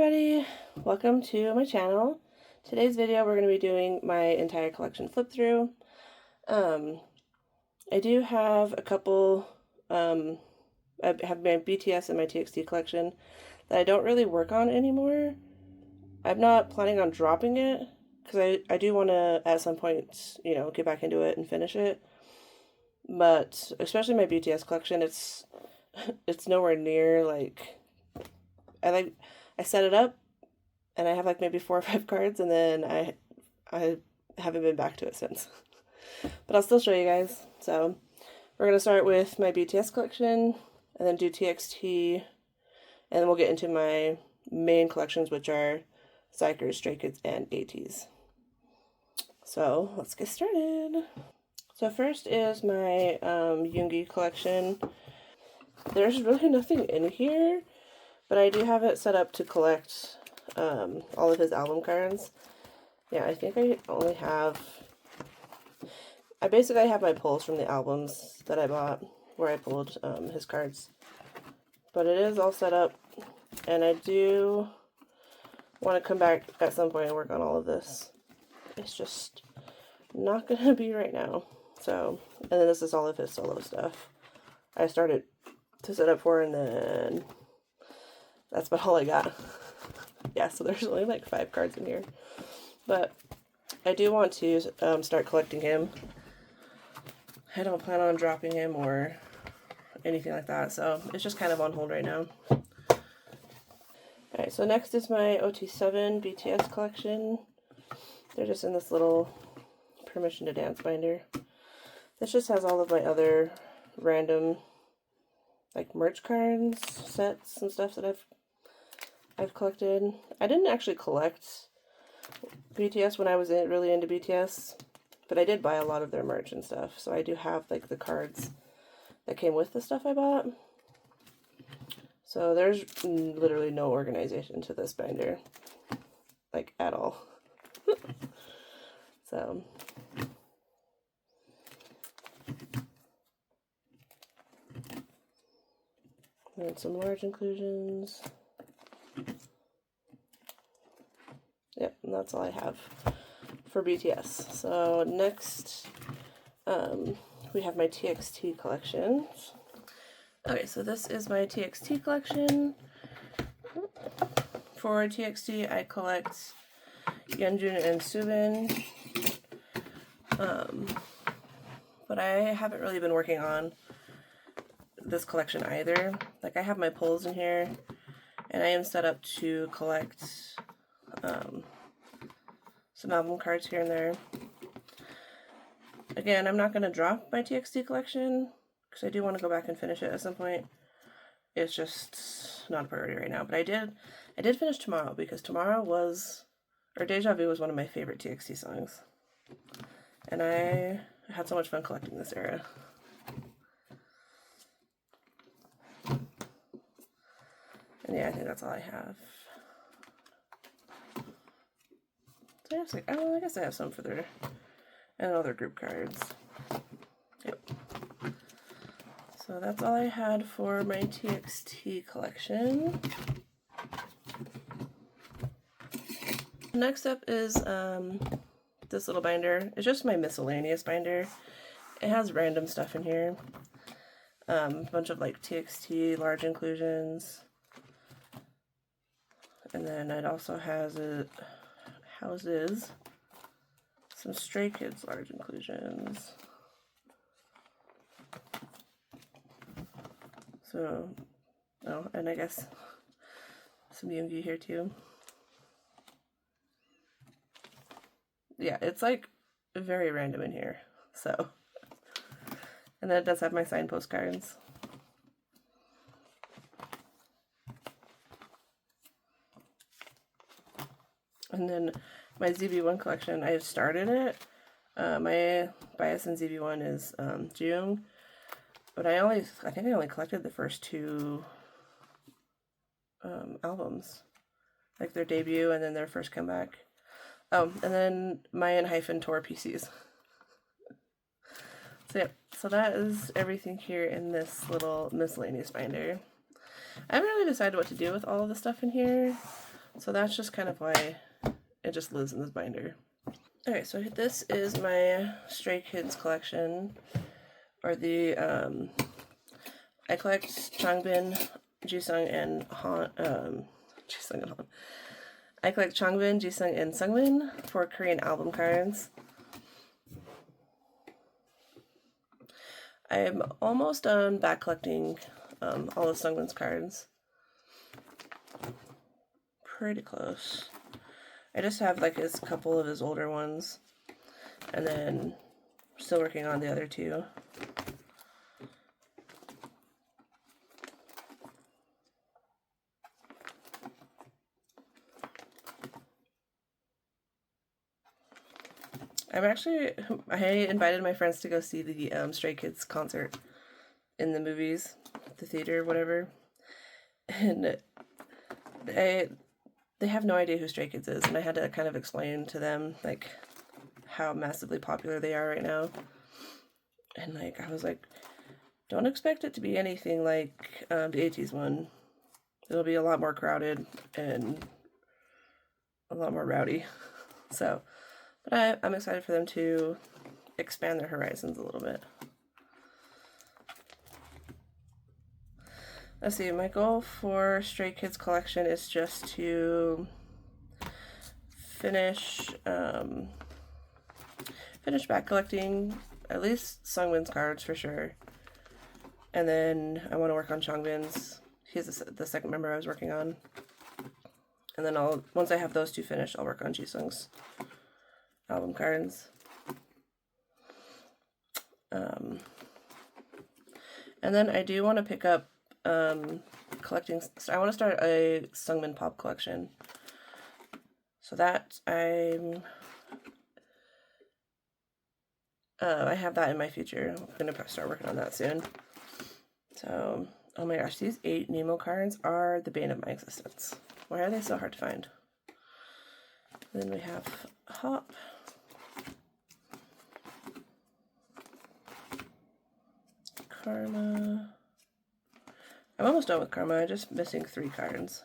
everybody, welcome to my channel. Today's video we're going to be doing my entire collection flip through. I do have a couple, I have my BTS and my TXT collection that I don't really work on anymore. I'm not planning on dropping it because I do want to at some point, you know, get back into it and finish it. But especially my BTS collection, it's nowhere near like I set it up and I have like maybe 4 or 5 cards, and then I haven't been back to it since. But I'll still show you guys. So we're going to start with my BTS collection and then do TXT, and then we'll get into my main collections, which are Xikers, Stray Kids, and ATEEZ. So let's get started. So first is my YONGHO collection. There's really nothing in here, but I do have it set up to collect all of his album cards. Yeah, I think I only have... I basically have my pulls from the albums that I bought, where I pulled his cards. But it is all set up, and I do want to come back at some point and work on all of this. It's just not going to be right now. So, and then this is all of his solo stuff I started to set up for, and then that's about all I got. Yeah, so there's only like 5 cards in here. But I do want to start collecting him. I don't plan on dropping him or anything like that, so it's just kind of on hold right now. Alright, so next is my OT7 BTS collection. They're just in this little permission to dance binder. This just has all of my other random like merch cards, sets, and stuff that I've collected. I didn't actually collect BTS when I was really into BTS, but I did buy a lot of their merch and stuff, so I do have like the cards that came with the stuff I bought. So there's literally no organization to this binder, like at all. So and some large inclusions. Yep, and that's all I have for BTS. So next, we have my TXT collections. Okay, so this is my TXT collection. For TXT, I collect HONGJOONG and SUBIN. But I haven't really been working on this collection either. Like, I have my pulls in here, and I am set up to collect some album cards here and there. Again, I'm not going to drop my TXT collection because I do want to go back and finish it at some point. It's just not a priority right now. But I did finish Tomorrow, because Tomorrow was, or Deja Vu was one of my favorite TXT songs. And I had so much fun collecting this era. And yeah, I think that's all I have. So I have, oh, I guess I have some for their and other group cards. Yep. So that's all I had for my TXT collection. Next up is this little binder. It's just my miscellaneous binder. It has random stuff in here. A bunch of like TXT large inclusions. And then it also houses some Stray Kids large inclusions. So, oh, and I guess some YONGHO here too. Yeah, it's like very random in here. So, and then it does have my signed postcards. And then my ZV1 collection, I've started it. My bias in ZV1 is JONGHO, but I think I only collected the first 2 albums, like their debut and then their first comeback. Oh, and then Mayan Tour PCs. So yeah, so that is everything here in this little miscellaneous binder. I haven't really decided what to do with all of the stuff in here. So that's just kind of why it just lives in this binder. Okay, so this is my Stray Kids collection, or the, I collect Changbin, Jisung, and Jisung and Han. I collect Changbin, Jisung, and Sungmin for Korean album cards. I'm almost done back collecting all of Sungmin's cards. Pretty close. I just have like a couple of his older ones, and then still working on the other two. I invited my friends to go see the Stray Kids concert in the movies, the theater, whatever, and they have no idea who Stray Kids is, and I had to kind of explain to them like how massively popular they are right now. And like I was like, don't expect it to be anything like the ATEEZ one. It'll be a lot more crowded and a lot more rowdy. So, but I'm excited for them to expand their horizons a little bit. Let's see, my goal for Stray Kids collection is just to finish back collecting at least Sungmin's cards for sure. And then I want to work on Changbin's. He's the second member I was working on. And then once I have those two finished, I'll work on Jisung's album cards. And then I do want to pick up collecting. So I want to start a Sungmin pop collection. So that I have that in my future. I'm gonna start working on that soon. So, oh my gosh, these 8 Nemo cards are the bane of my existence. Why are they so hard to find? Then we have Hop. Karma. I'm almost done with Karma. I'm just missing 3 cards.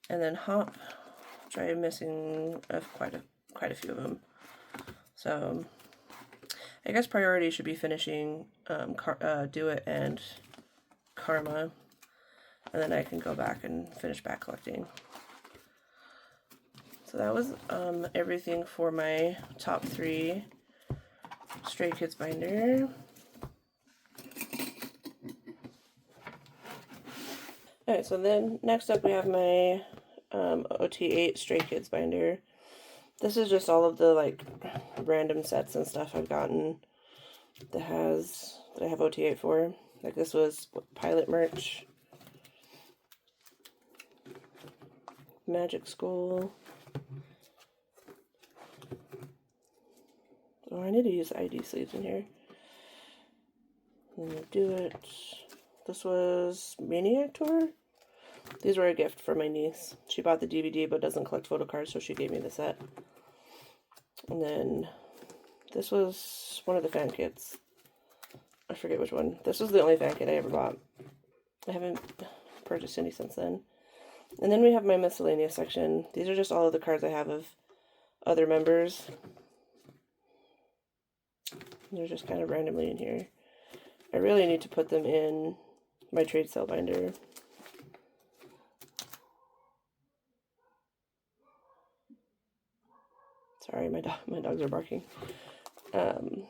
And then Hop, which I'm missing quite a few of them. So I guess priority should be finishing Do It and Karma, and then I can go back and finish back collecting. So that was everything for my top 3 Stray Kids binder. Alright, so then next up we have my OT8 Stray Kids binder. This is just all of the like random sets and stuff I've gotten that I have OT8 for. Like this was Pilot merch, Magic School. Oh, I need to use the ID sleeves in here. Do It. This was Maniac Tour. These were a gift for my niece. She bought the DVD but doesn't collect Photocards, so she gave me the set. And then this was one of the fan kits. I forget which one. This was the only fan kit I ever bought. I haven't purchased any since then. And then we have my miscellaneous section. These are just all of the cards I have of other members. They're just kind of randomly in here. I really need to put them in my trade sale binder. Sorry, my dogs are barking. And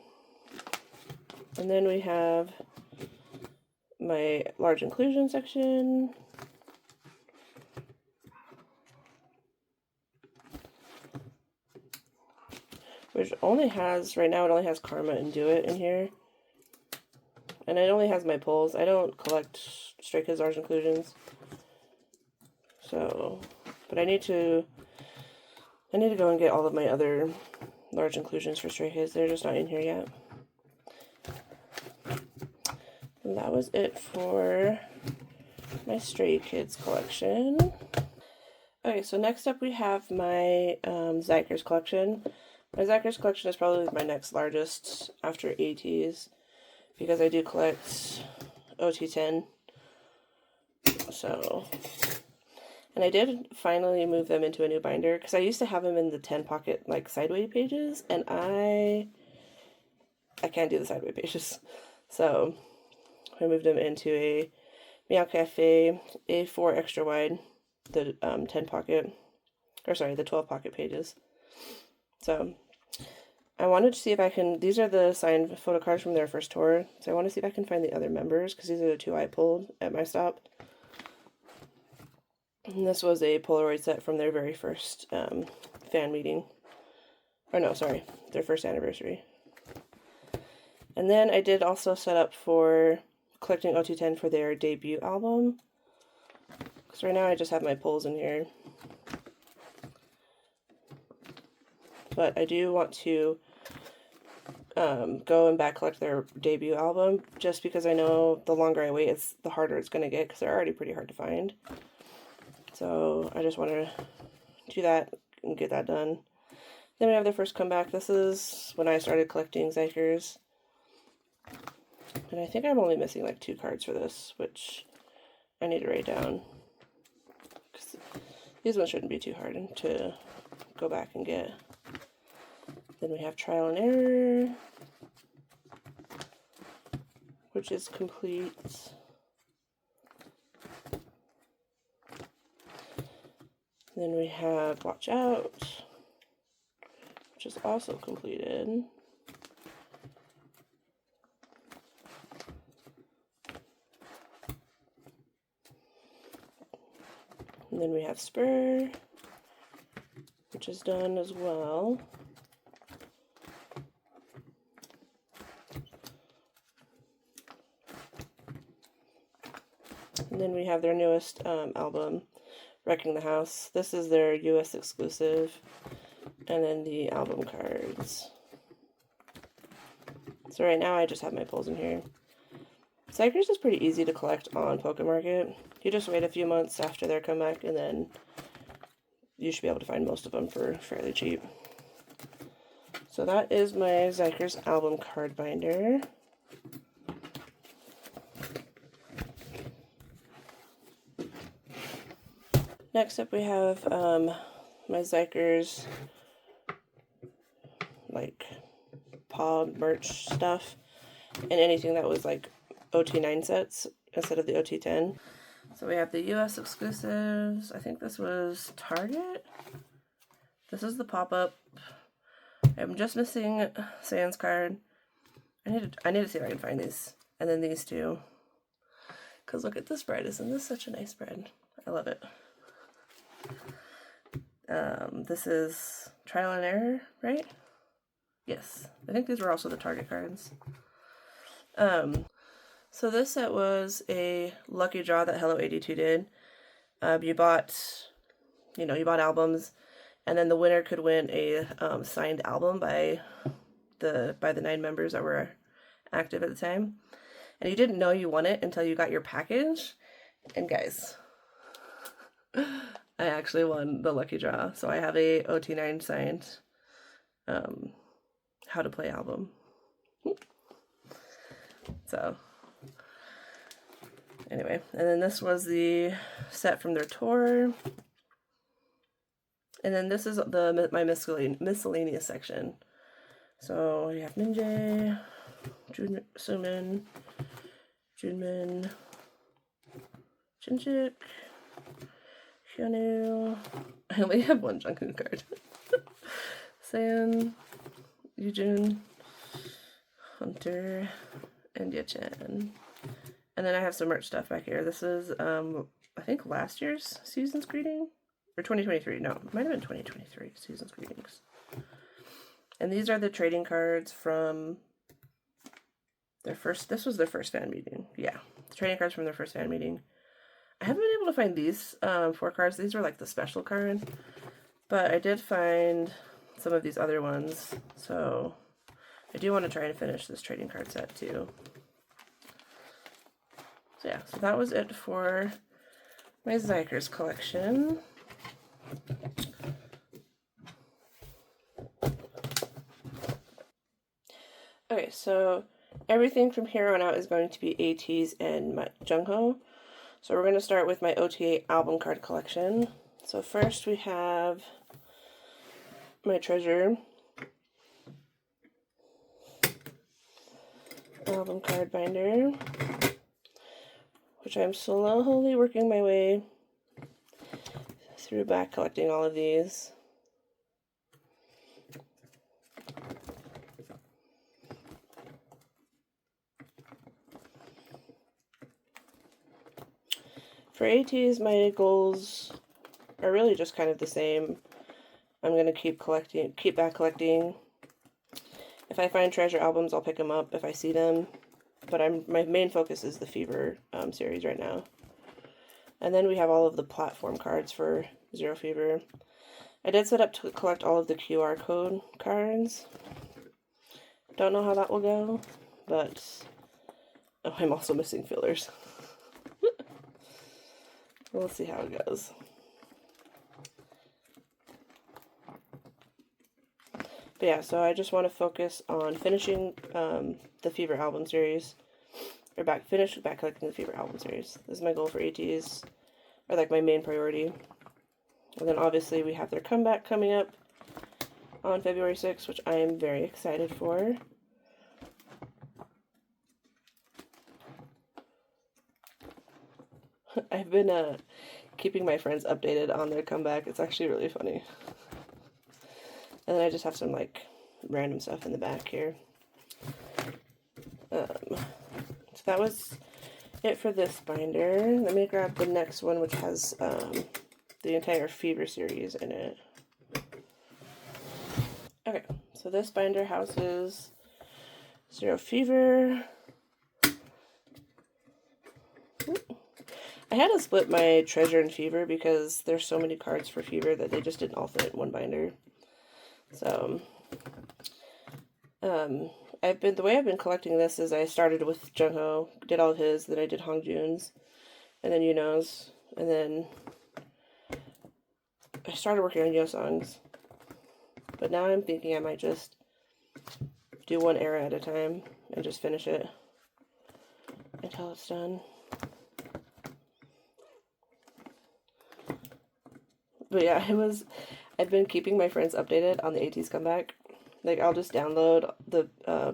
then we have my large inclusion section. Which only has, right now it only has Karma and Do It in here. And it only has my pulls. I don't collect Stray Kids large inclusions. So, but I need to go and get all of my other large inclusions for Stray Kids. They're just not in here yet. And that was it for my Stray Kids collection. Okay, so next up we have my Xikers collection. My Xikers collection is probably my next largest after ATEEZ, because I do collect OT10. So, And I did finally move them into a new binder, because I used to have them in the 10 pocket, like, sideway pages, and I can't do the sideway pages. So I moved them into a Meow Cafe A4 extra wide, the 10 pocket, or sorry, the 12 pocket pages. So I wanted to see if I can, these are the signed photo cards from their first tour, so I want to see if I can find the other members, because these are the two I pulled at my stop. And this was a Polaroid set from their very first fan meeting. Or no, sorry, their first anniversary. And then I did also set up for collecting OT10 for their debut album. Because right now I just have my pulls in here. But I do want to go and back collect their debut album, just because I know the longer I wait, the harder it's going to get, because they're already pretty hard to find. So I just want to do that and get that done. Then we have their first comeback. This is when I started collecting Xikers. And I think I'm only missing like 2 cards for this, which I need to write down. Because these ones shouldn't be too hard to go back and get. Then we have Trial and Error, which is complete. Then we have Watch Out, which is also completed. And then we have Spur, which is done as well. And then we have their newest album, Wrecking the House. This is their US exclusive. And then the album cards. So right now I just have my pulls in here. Xikers is pretty easy to collect on Pokemarket. You just wait a few months after their comeback, and then you should be able to find most of them for fairly cheap. So that is my Xikers album card binder. Next up we have my Xikers like POB merch stuff, and anything that was like OT9 sets instead of the OT10. So we have the US exclusives. I think this was Target. This is the pop-up. I'm just missing Sans card. I need to see if I can find these. And then these two. Because look at this spread. Isn't this such a nice spread? I love it. This is Trial and Error, right? Yes. I think these were also the Target cards. So this set was a lucky draw that Hello 82 did. You bought albums, and then the winner could win a signed album by the 9 members that were active at the time. And you didn't know you won it until you got your package. And guys, I actually won the lucky draw. So I have a OT9 signed How to Play album. So anyway, and then this was the set from their tour. And then this is my miscellaneous section. So we have Minjae, Sumin, Junmin, Jinjik, Hyunwoo. I only have one Jungkook card. San, Yujun, Hunter, and Yachan. And then I have some merch stuff back here. This is, I think last year's Season's Greeting? Or 2023. No, it might have been 2023 Season's Greetings. And these are the trading cards from their first, this was their first fan meeting. Yeah, the trading cards from their first fan meeting. I haven't been able to find these 4 cards. These were like the special card. But I did find some of these other ones. So I do want to try and finish this trading card set too. So yeah, so that was it for my Xikers collection. Okay, so everything from here on out is going to be ATEEZ and JONGHO. So we're going to start with my OTA album card collection. So first we have my Treasure album card binder, which I'm slowly working my way through back collecting all of these. For ATEEZ, my goals are really just kind of the same. I'm going to keep back collecting. If I find treasure albums, I'll pick them up if I see them. But my main focus is the Fever series right now. And then we have all of the platform cards for Zero Fever. I did set up to collect all of the QR code cards. Don't know how that will go, but oh, I'm also missing fillers. We'll see how it goes. But yeah, so I just want to focus on finishing the Fever album series, or finish back collecting the Fever album series. This is my goal for ATEEZ, or like my main priority. And then obviously we have their comeback coming up on February 6th, which I am very excited for. I've been keeping my friends updated on their comeback. It's actually really funny. And then I just have some like random stuff in the back here. So that was it for this binder. Let me grab the next one, which has the entire Fever series in it. Okay, so this binder houses Zero Fever. I had to split my Treasure and Fever because there's so many cards for Fever that they just didn't all fit in one binder. So, the way I've been collecting this is I started with JONGHO, did all of his, then I did HONGJOONG's, and then YUNHO's, and then I started working on YEOSANG's. But now I'm thinking I might just do one era at a time and just finish it until it's done. But yeah, I've been keeping my friends updated on the ATEEZ comeback. Like, I'll just download the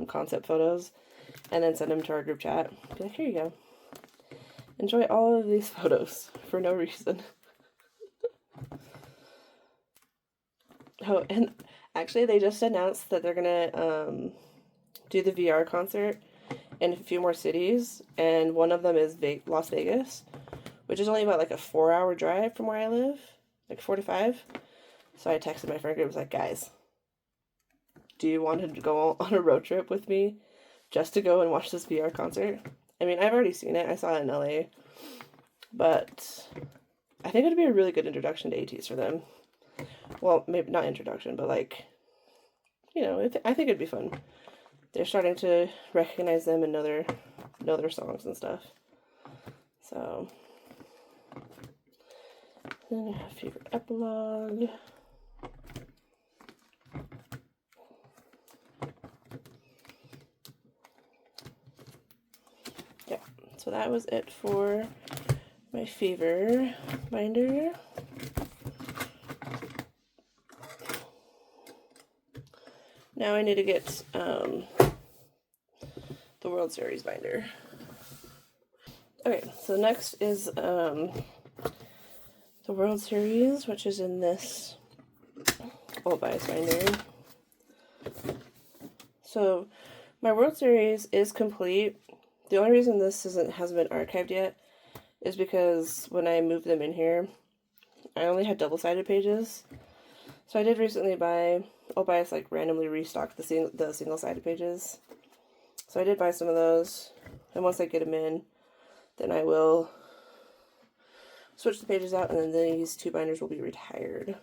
concept photos and then send them to our group chat. Be like, here you go. Enjoy all of these photos for no reason. Oh, and actually they just announced that they're gonna do the VR concert in a few more cities, and one of them is Las Vegas, which is only about like a 4-hour drive from where I live. Like 4 to 5. So I texted my friend group, was like, guys, do you want to go on a road trip with me just to go and watch this VR concert? I mean, I've already seen it. I saw it in LA. But I think it would be a really good introduction to ATEEZ for them. Well, maybe not introduction, but like, you know, I think it'd be fun. They're starting to recognize them and know their songs and stuff. So then I have Fever Epilogue. Yeah, so that was it for my Fever binder. Now I need to get the World Series binder. Okay, so next is the World Series, which is in this Old Bias binder. So my World Series is complete. The only reason this hasn't been archived yet is because when I moved them in here, I only had double-sided pages. So I did recently buy, Old Bias like randomly restocked the single-sided pages. So I did buy some of those, and once I get them in, then I will switch the pages out, and then these two binders will be retired.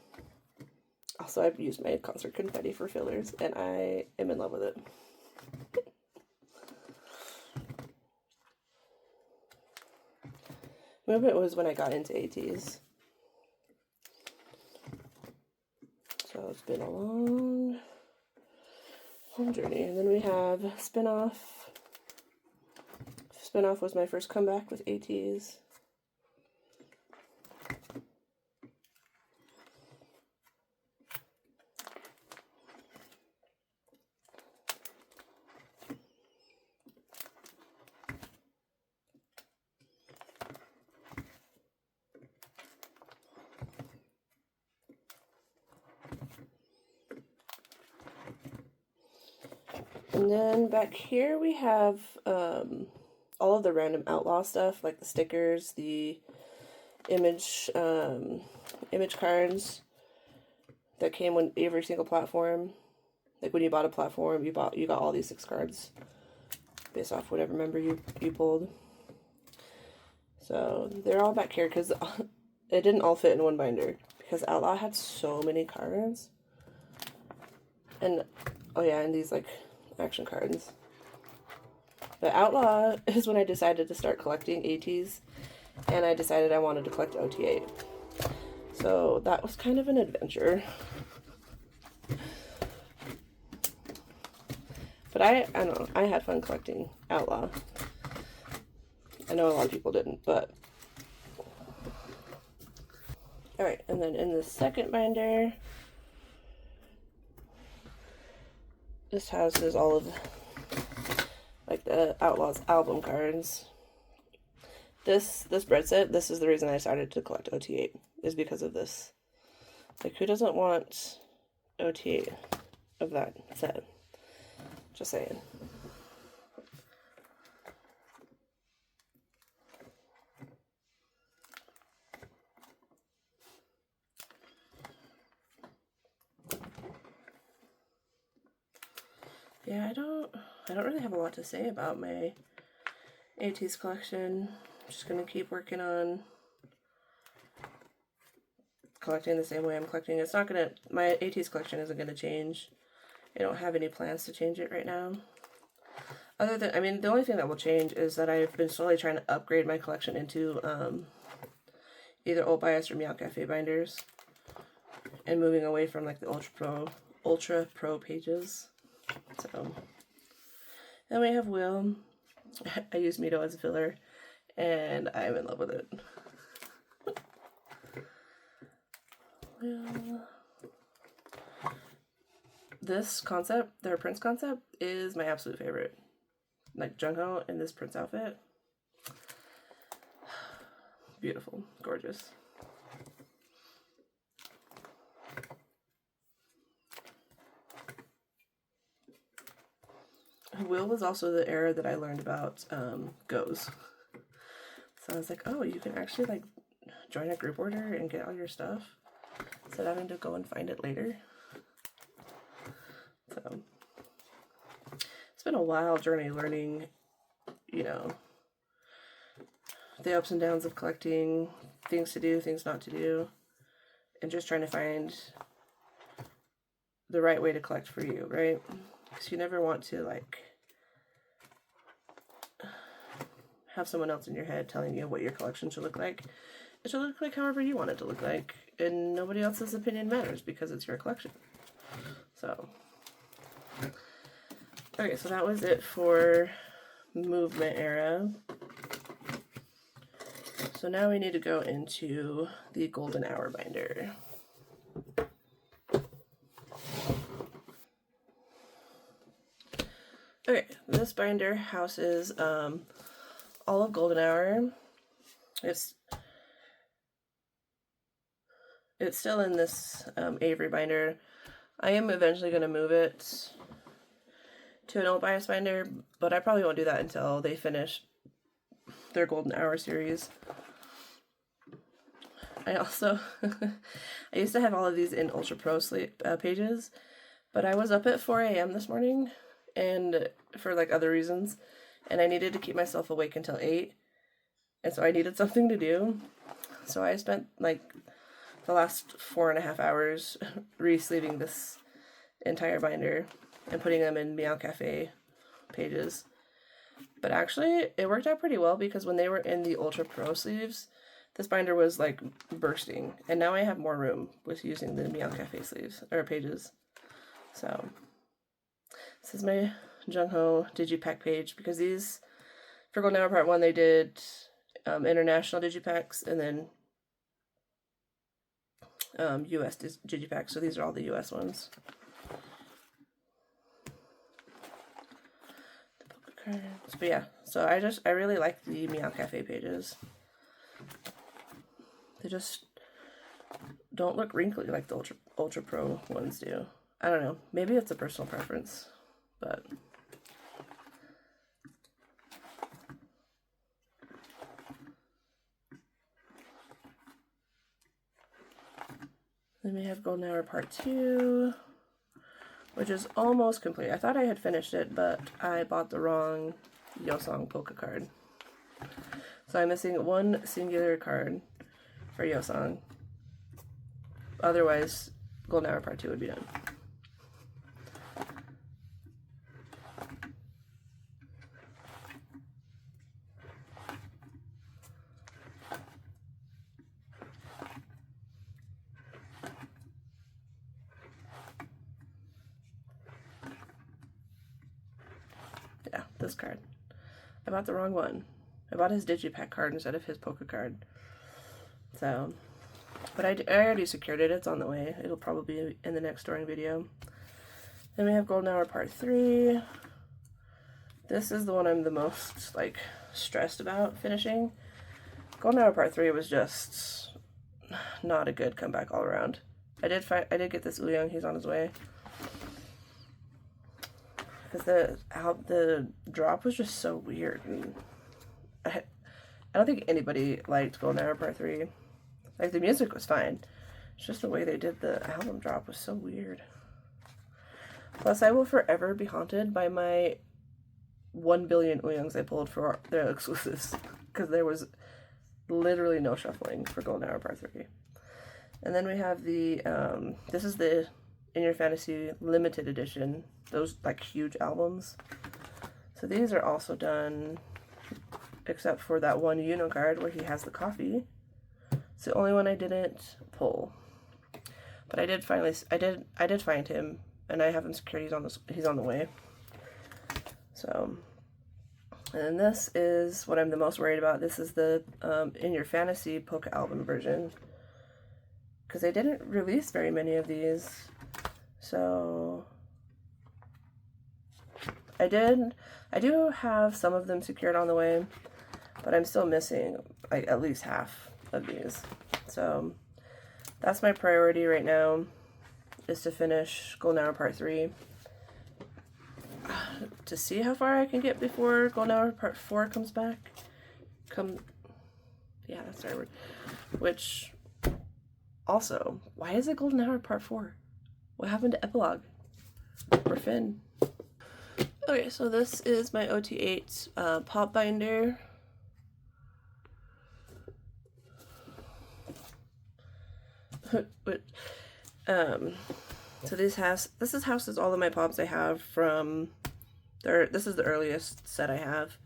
Also, I've used my concert confetti for fillers, and I am in love with it. Movement was when I got into ATEEZ. So it's been a long journey. And then we have Spinoff. Spinoff was my first comeback with ATEEZ. And then back here we have all of the random outlaw stuff, like the stickers, the image cards that came on every single platform. Like when you bought a platform, you got all these 6 cards based off whatever member you pulled. So they're all back here because it didn't all fit in one binder because Outlaw had so many cards. And oh yeah, and these like action cards. But Outlaw is when I decided to start collecting ATEEZ, and I decided I wanted to collect OT8. So that was kind of an adventure. But I don't know, I had fun collecting Outlaw. I know a lot of people didn't, but... Alright, and then in the second binder, this houses all of, like, the Outlaw's album cards. This bread set, this is the reason I started to collect OT8, is because of this. Like, who doesn't want OT8 of that set? Just saying. Yeah, I don't really have a lot to say about my ATEEZ collection. I'm just gonna keep working on collecting the same way I'm collecting. It's not gonna, my ATEEZ collection isn't gonna change. I don't have any plans to change it right now. Other than, I mean, the only thing that will change is that I've been slowly trying to upgrade my collection into either Old Bias or Meow Cafe binders, and moving away from like the Ultra Pro pages. So, then we have Will. I use Mito as a filler, and I'm in love with it. Will. This concept, their Prince concept, is my absolute favorite. Like JONGHO in this Prince outfit. Beautiful. Gorgeous. Will was also the era that I learned about goes. So I was like, oh, you can actually like join a group order and get all your stuff instead of having to go and find it later. So it's been a wild journey learning, you know, the ups and downs of collecting, things to do, things not to do, and just trying to find the right way to collect for you, right? Because you never want to like have someone else in your head telling you what your collection should look like. It should look like however you want it to look like, and nobody else's opinion matters because it's your collection. So, okay, so that was it for movement era. So now we need to go into the golden hour binder. Okay, this binder houses all of golden hour. It's still in this Avery binder. I am eventually going to move it to an Old Bias binder, but I probably won't do that until they finish their golden hour series. I also, I used to have all of these in Ultra Pro sleep pages, but I was up at 4 a.m. this morning, and for like other reasons, and I needed to keep myself awake until 8, and so I needed something to do. So I spent like the last 4.5 hours re-sleeving this entire binder and putting them in Meow Cafe pages. But actually, it worked out pretty well because when they were in the Ultra Pro sleeves, this binder was like bursting, and now I have more room with using the Meow Cafe sleeves or pages. So this is my JONGHO Digipack page, because these, for Golden Hour Part 1, they did international Digipacks and then US Digipacks, so these are all the US ones. The poker cards. But yeah, so I really like the Meow Cafe pages. They just don't look wrinkly like the Ultra Pro ones do. I don't know, maybe it's a personal preference, but Then we have Golden Hour Part 2, which is almost complete. I thought I had finished it, but I bought the wrong YEOSANG polka card. So I'm missing one singular card for YEOSANG. Otherwise, Golden Hour Part 2 would be done. Yeah, this card. I bought the wrong one. I bought his Digipack card instead of his polka card. So, but I already secured it. It's on the way. It'll probably be in the next storing video. Then we have Golden Hour Part 3. This is the one I'm the most, like, stressed about finishing. Golden Hour Part 3 was just not a good comeback all around. I did get this Uyung. He's on his way. Because the drop was just so weird. And I don't think anybody liked Golden Hour Part 3. Like, the music was fine. It's just the way they did the album drop was so weird. Plus, I will forever be haunted by my 1 billion Uyungs I pulled for their exclusives. Because there was literally no shuffling for Golden Hour Part 3. And then we have the, this is the In Your Fantasy limited edition. Those, like, huge albums. So these are also done, except for that one YUNHO card where he has the coffee. It's the only one I didn't pull. But I did find him, and I have him secured. He's on the way. So, and then this is what I'm the most worried about. This is the In Your Fantasy polka album version, because they didn't release very many of these. So I do have some of them secured on the way, but I'm still missing like at least half of these. So that's my priority right now, is to finish Golden Hour Part 3. To see how far I can get before Golden Hour Part 4 comes back. Yeah, that's the right word. Which, also, why is it Golden Hour Part 4? What happened to Epilogue? Or Finn? Okay, so this is my OT8 pop binder. So this houses all of my POBs I have from this is the earliest set I have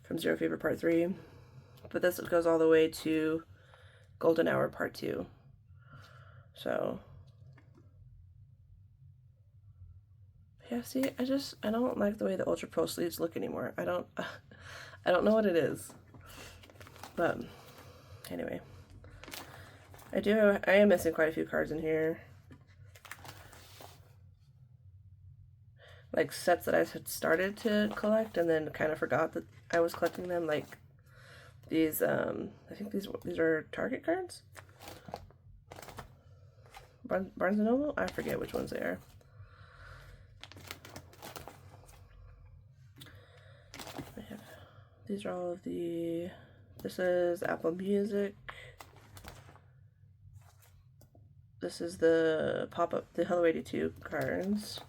from Zero Fever Part 3, but this goes all the way to Golden Hour Part 2. So yeah, see, I don't like the way the Ultra Pro sleeves look anymore. I don't know what it is, but anyway, I am missing quite a few cards in here. Like sets that I had started to collect and then kind of forgot that I was collecting them. Like these, I think these are Target cards? Barnes & Noble? I forget which ones they are. These are all of the, this is Apple Music. This is the pop-up, the Hello 82 cards.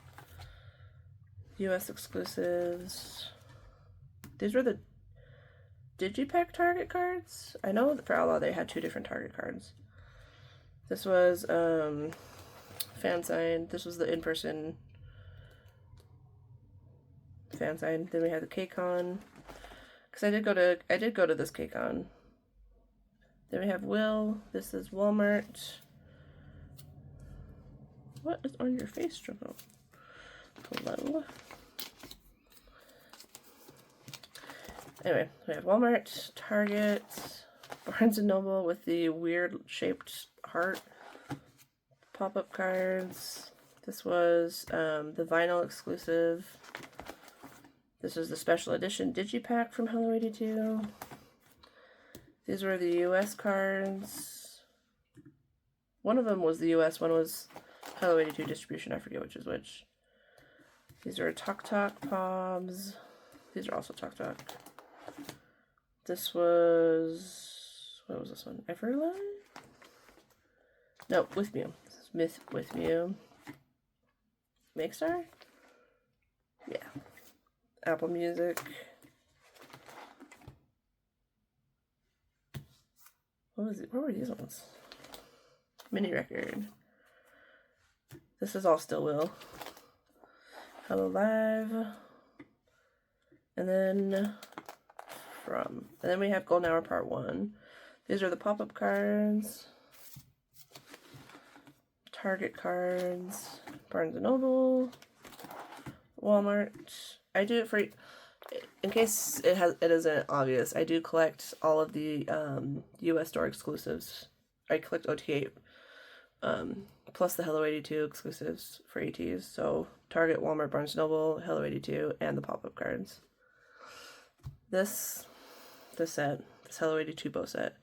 US exclusives. These were the Digipack Target cards. I know that for Outlaw they had 2 different Target cards. This was fan sign. This was the in-person fan sign. Then we had the KCON. Because I did go to this KCON. Then we have Will. This is Walmart. What is on your face, Jongho? Hello. Anyway, we have Walmart, Target, Barnes & Noble with the weird shaped heart pop-up cards. This was the vinyl exclusive. This is the special edition Digipack from Hello 82. These were the US cards. One of them was the US, one was Hello 82 distribution. I forget which is which. These are Tok Tok POBs. These are also Tok Tok. This was, what was this one? Everline? No, With Me. This is Myth with you. Makestar? Yeah. Apple Music. What was it? What were these ones? Mini record. This is all Still Will. Hello Live. And then we have Golden Hour Part 1. These are the pop-up cards. Target cards. Barnes & Noble. Walmart. I do it for, in case it isn't obvious, I do collect all of the US store exclusives. I collect OT8 plus the Hello 82 exclusives for ATEEZ. So Target, Walmart, Barnes & Noble, Hello 82, and the pop-up cards. This set, this Hello 82 bow set,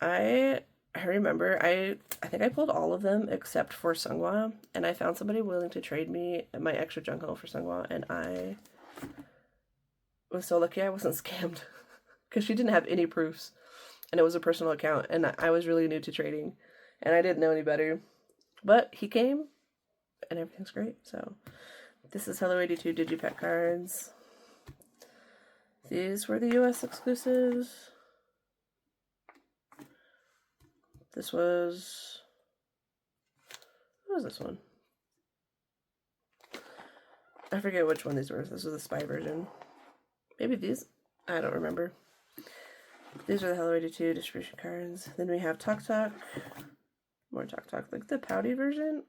I remember, I think I pulled all of them except for Seonghwa, and I found somebody willing to trade me my extra JONGHO for Seonghwa, and I was so lucky I wasn't scammed, because she didn't have any proofs, and it was a personal account, and I was really new to trading, and I didn't know any better, but he came, and everything's great. So this is Hello 82 Digipack cards. These were the US exclusives. This was, what was this one? I forget which one these were. This was the spy version. Maybe these? I don't remember. These are the Hello 82 distribution cards. Then we have Tok Tok. More Tok Tok. Like the pouty version.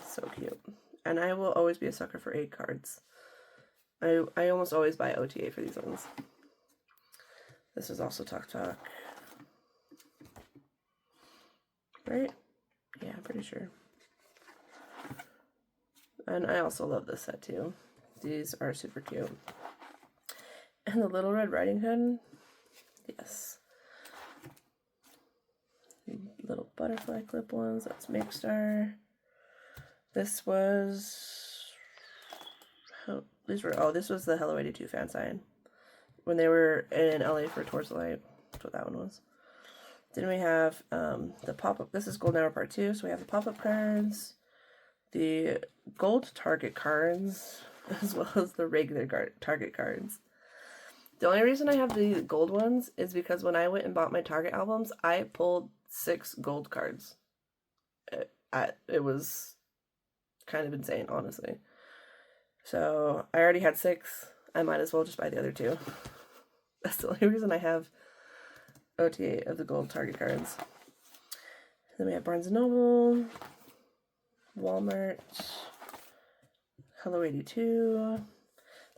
So cute. And I will always be a sucker for 8 cards. I almost always buy OTA for these ones. This is also Tok Tok. Right? Yeah, I'm pretty sure. And I also love this set too. These are super cute. And the Little Red Riding Hood. Yes. Little butterfly clip ones. That's Makestar. This was... this was the Hello 82 fan sign. When they were in LA for Tours of Light. That's what that one was. Then we have the pop-up. This is Golden Hour Part 2. So we have the pop-up cards. The gold Target cards. As well as the regular Target cards. The only reason I have the gold ones is because when I went and bought my Target albums, I pulled 6 gold cards. It was kind of insane, honestly. So I already had 6. I might as well just buy the other 2. That's the only reason I have OTA of the gold Target cards. Then we have Barnes & Noble, Walmart, Hello 82.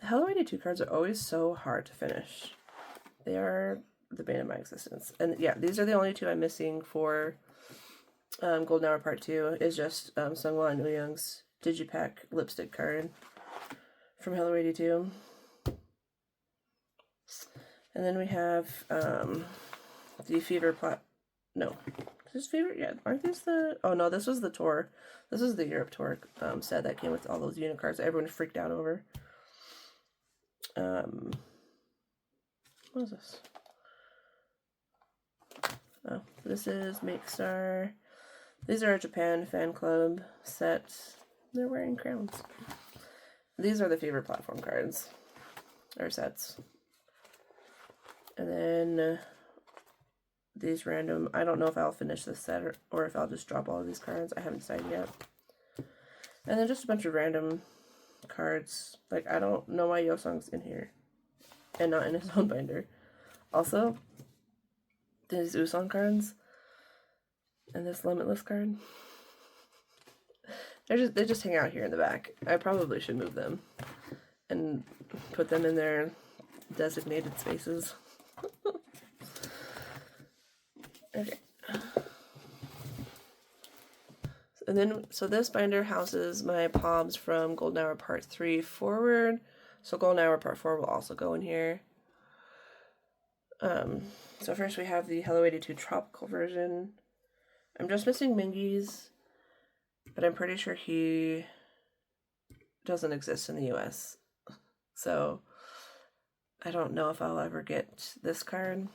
The Hello 82 cards are always so hard to finish. They are the bane of my existence. And yeah, these are the only 2 I'm missing for Golden Hour Part 2. Is just Seonghwa and Wooyoung's Digipack lipstick card from Hello 82. And then we have the Fever Plot. No. Is this Fever? Yeah. Aren't these the... Oh, no. This was the tour. This was the Europe tour set that came with all those unit cards that everyone freaked out over. What is this? Oh, this is Makestar. These are a Japan fan club set. They're wearing crowns. These are the Fever platform cards. Or sets. And then these random, I don't know if I'll finish this set or if I'll just drop all of these cards. I haven't decided yet. And then just a bunch of random cards. Like, I don't know why YEOSANG's in here and not in his own binder. Also, these YUSONG cards and this Limitless card. They just hang out here in the back. I probably should move them and put them in their designated spaces. Okay. And then, so this binder houses my POBs from Golden Hour Part 3 forward. So Golden Hour Part 4 will also go in here. So first we have the Hello 82 Tropical version. I'm just missing Mingy's, but I'm pretty sure he doesn't exist in the US. So I don't know if I'll ever get this card.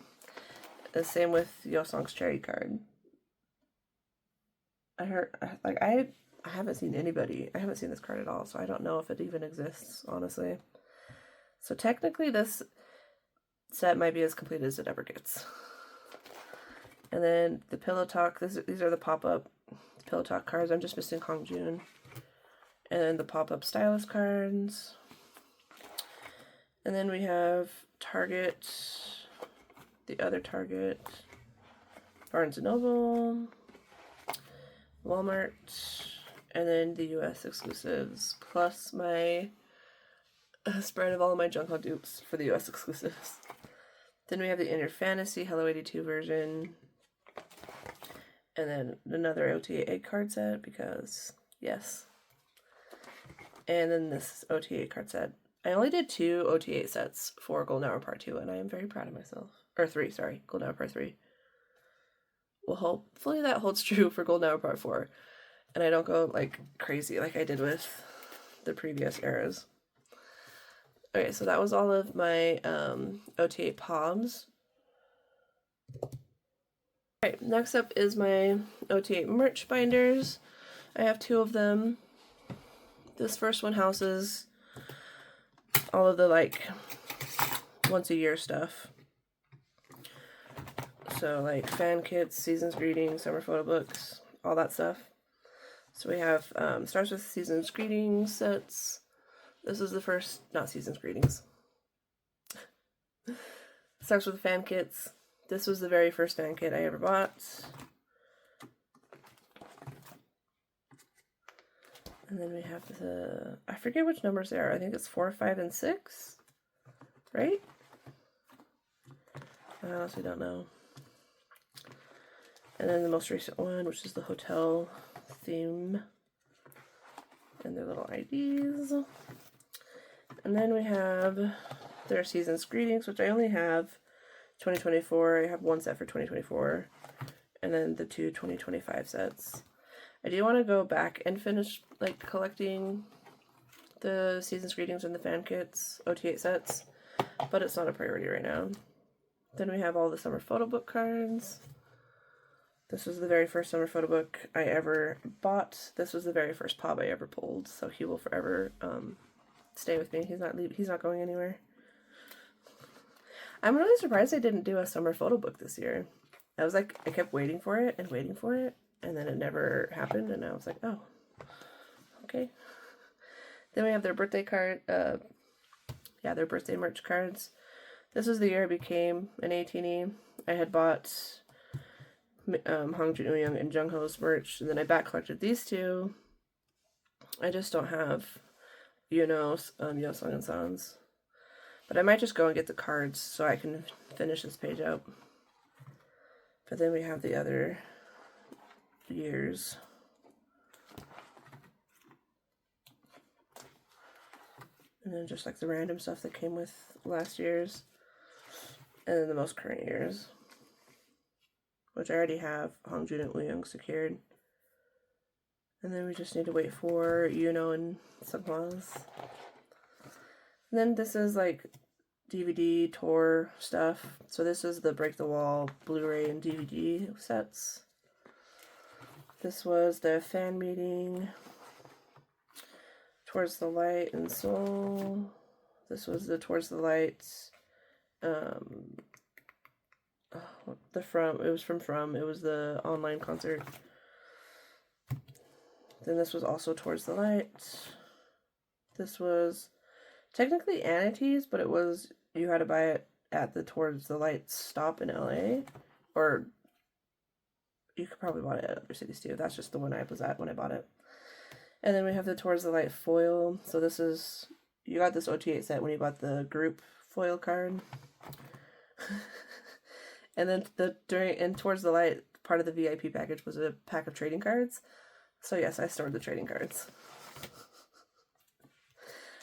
The same with YEOSANG's Cherry card. I heard, like, I haven't seen anybody, I haven't seen this card at all, so I don't know if it even exists, honestly. So technically this set might be as complete as it ever gets. And then the Pillow Talk, these are the pop-up Pillow Talk cards. I'm just missing HONGJOONG. And then the pop-up stylus cards. And then we have Target, the other Target, Barnes & Noble, Walmart, and then the US exclusives, plus my spread of all of my JONGHO dupes for the US exclusives. Then we have the Inner Fantasy Hello 82 version, and then another OTA egg card set, because yes. And then this OTA card set. I only did 2 OTA sets for Golden Hour Part 2, and I am very proud of myself. Or 3, sorry. Golden Hour Part 3. Well, hopefully that holds true for Golden Hour Part 4. And I don't go, like, crazy like I did with the previous eras. Okay, so that was all of my OTA POBs. Alright, next up is my OTA merch binders. I have 2 of them. This first one houses all of the, like, once a year stuff. So, like, fan kits, season's greetings, summer photo books, all that stuff. So we have, starts with season's greetings sets. This is the first, not season's greetings. Starts with fan kits. This was the very first fan kit I ever bought. And then we have the, I forget which numbers they are. I think it's 4, 5, and 6, right? I honestly don't know. And then the most recent one, which is the hotel theme. And their little IDs. And then we have their season's greetings, which I only have 2024. I have 1 set for 2024. And then the 2 2025 sets. I do want to go back and finish, like, collecting the season's greetings and the fan kits, OT8 sets, but it's not a priority right now. Then we have all the summer photo book cards. This was the very first summer photo book I ever bought. This was the very first POB I ever pulled, so he will forever stay with me. He's not going anywhere. I'm really surprised I didn't do a summer photo book this year. I was like, I kept waiting for it, and then it never happened, and I was like, oh, okay. Then we have their birthday card, their birthday merch cards. This was the year I became an ATEEZ. I had bought HONGJOONG and JONGHO's merch, and then I back collected these 2. I just don't have YUNHO, YEOSANG and SKZ. But I might just go and get the cards so I can finish this page out. But then we have the other years. And then just like the random stuff that came with last year's. And then the most current years. Which I already have HONGJOONG and YUNHO secured. And then we just need to wait for YUNHO and SKZ. And then this is like DVD tour stuff. So this is the Break the Wall Blu-ray and DVD sets. This was the fan meeting, Towards the Light and Soul. This was the Towards the Light, it was the online concert. Then this was also Towards the Light. This was technically ATEEZ, but it was, you had to buy it at the Towards the Light stop in LA, or you could probably buy it at other cities too. That's just the one I was at when I bought it. And then we have the Towards the Light foil. So this is, you got this OT8 set when you bought the group foil card. And then Towards the Light, part of the VIP package was a pack of trading cards. So yes, I stored the trading cards.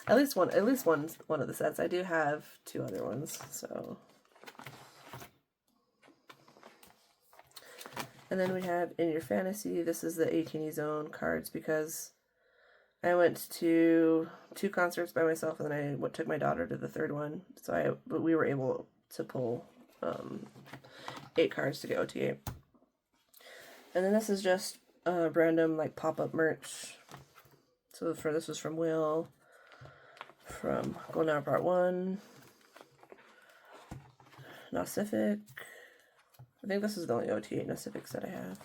At least one of the sets. I do have 2 other ones, so. And then we have In Your Fantasy. This is the ATEEZ Zone cards because I went to 2 concerts by myself, and then I took my daughter to the 3rd one. So we were able to pull 8 cards to get OTA. And then this is just random like pop-up merch. So this was from Will, from Golden Hour Part 1, Nacific. I think this is the only OT8 Nacifics that I have.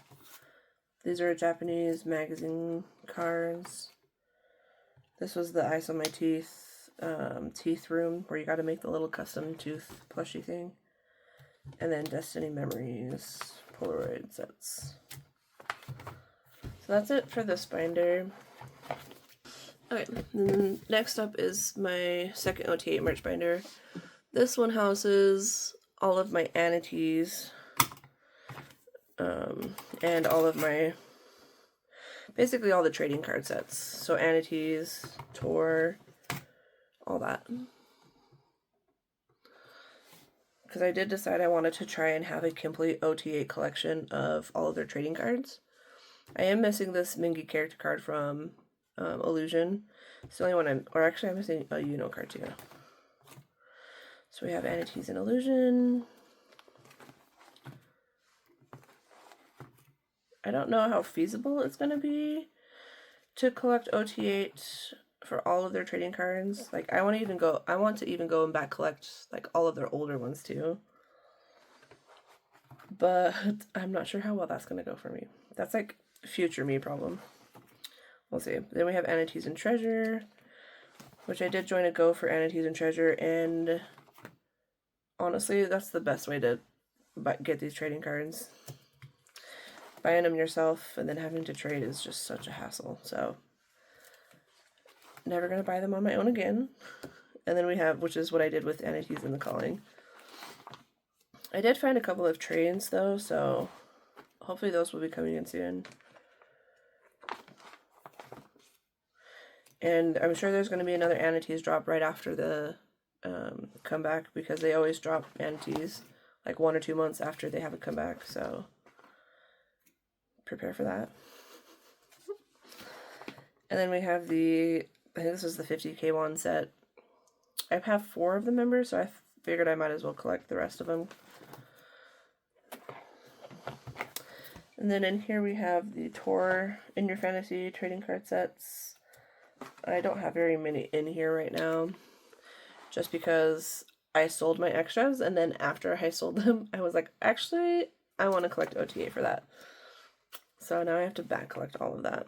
These are Japanese magazine cards. This was the Ice on My Teeth teeth room, where you got to make the little custom tooth plushie thing. And then Destiny Memories Polaroid sets. So that's it for this binder. Okay, then next up is my second OT8 merch binder. This one houses all of my ATEEZ, and all of my, basically all the trading card sets. So ATEEZ, Tour, all that. Because I did decide I wanted to try and have a complete OT8 collection of all of their trading cards. I am missing this Mingy character card from Illusion. It's the only one I'm missing a YUNHO card too. So we have ATEEZ and Illusion. I don't know how feasible it's going to be to collect OT8 for all of their trading cards. Like, I want to even go and back collect like all of their older ones too. But I'm not sure how well that's going to go for me. That's like future me problem. We'll see. Then we have ATEEZ and Treasure, which I did join a go for ATEEZ and Treasure, and honestly, that's the best way to get these trading cards. Buying them yourself and then having to trade is just such a hassle. So, never going to buy them on my own again. And then we have, which is what I did with ATEEZ and The Calling. I did find a couple of trades though, so hopefully those will be coming in soon. And I'm sure there's going to be another ATEEZ drop right after the comeback, because they always drop ATEEZ like 1 or 2 months after they have a comeback, so prepare for that. And then we have I think this is the 50k one set. I have 4 of the members, so I figured I might as well collect the rest of them. And then in here we have the Tour In Your Fantasy trading card sets. I don't have very many in here right now, just because I sold my extras, and then after I sold them, I was like, actually, I want to collect OTA for that. So now I have to back collect all of that,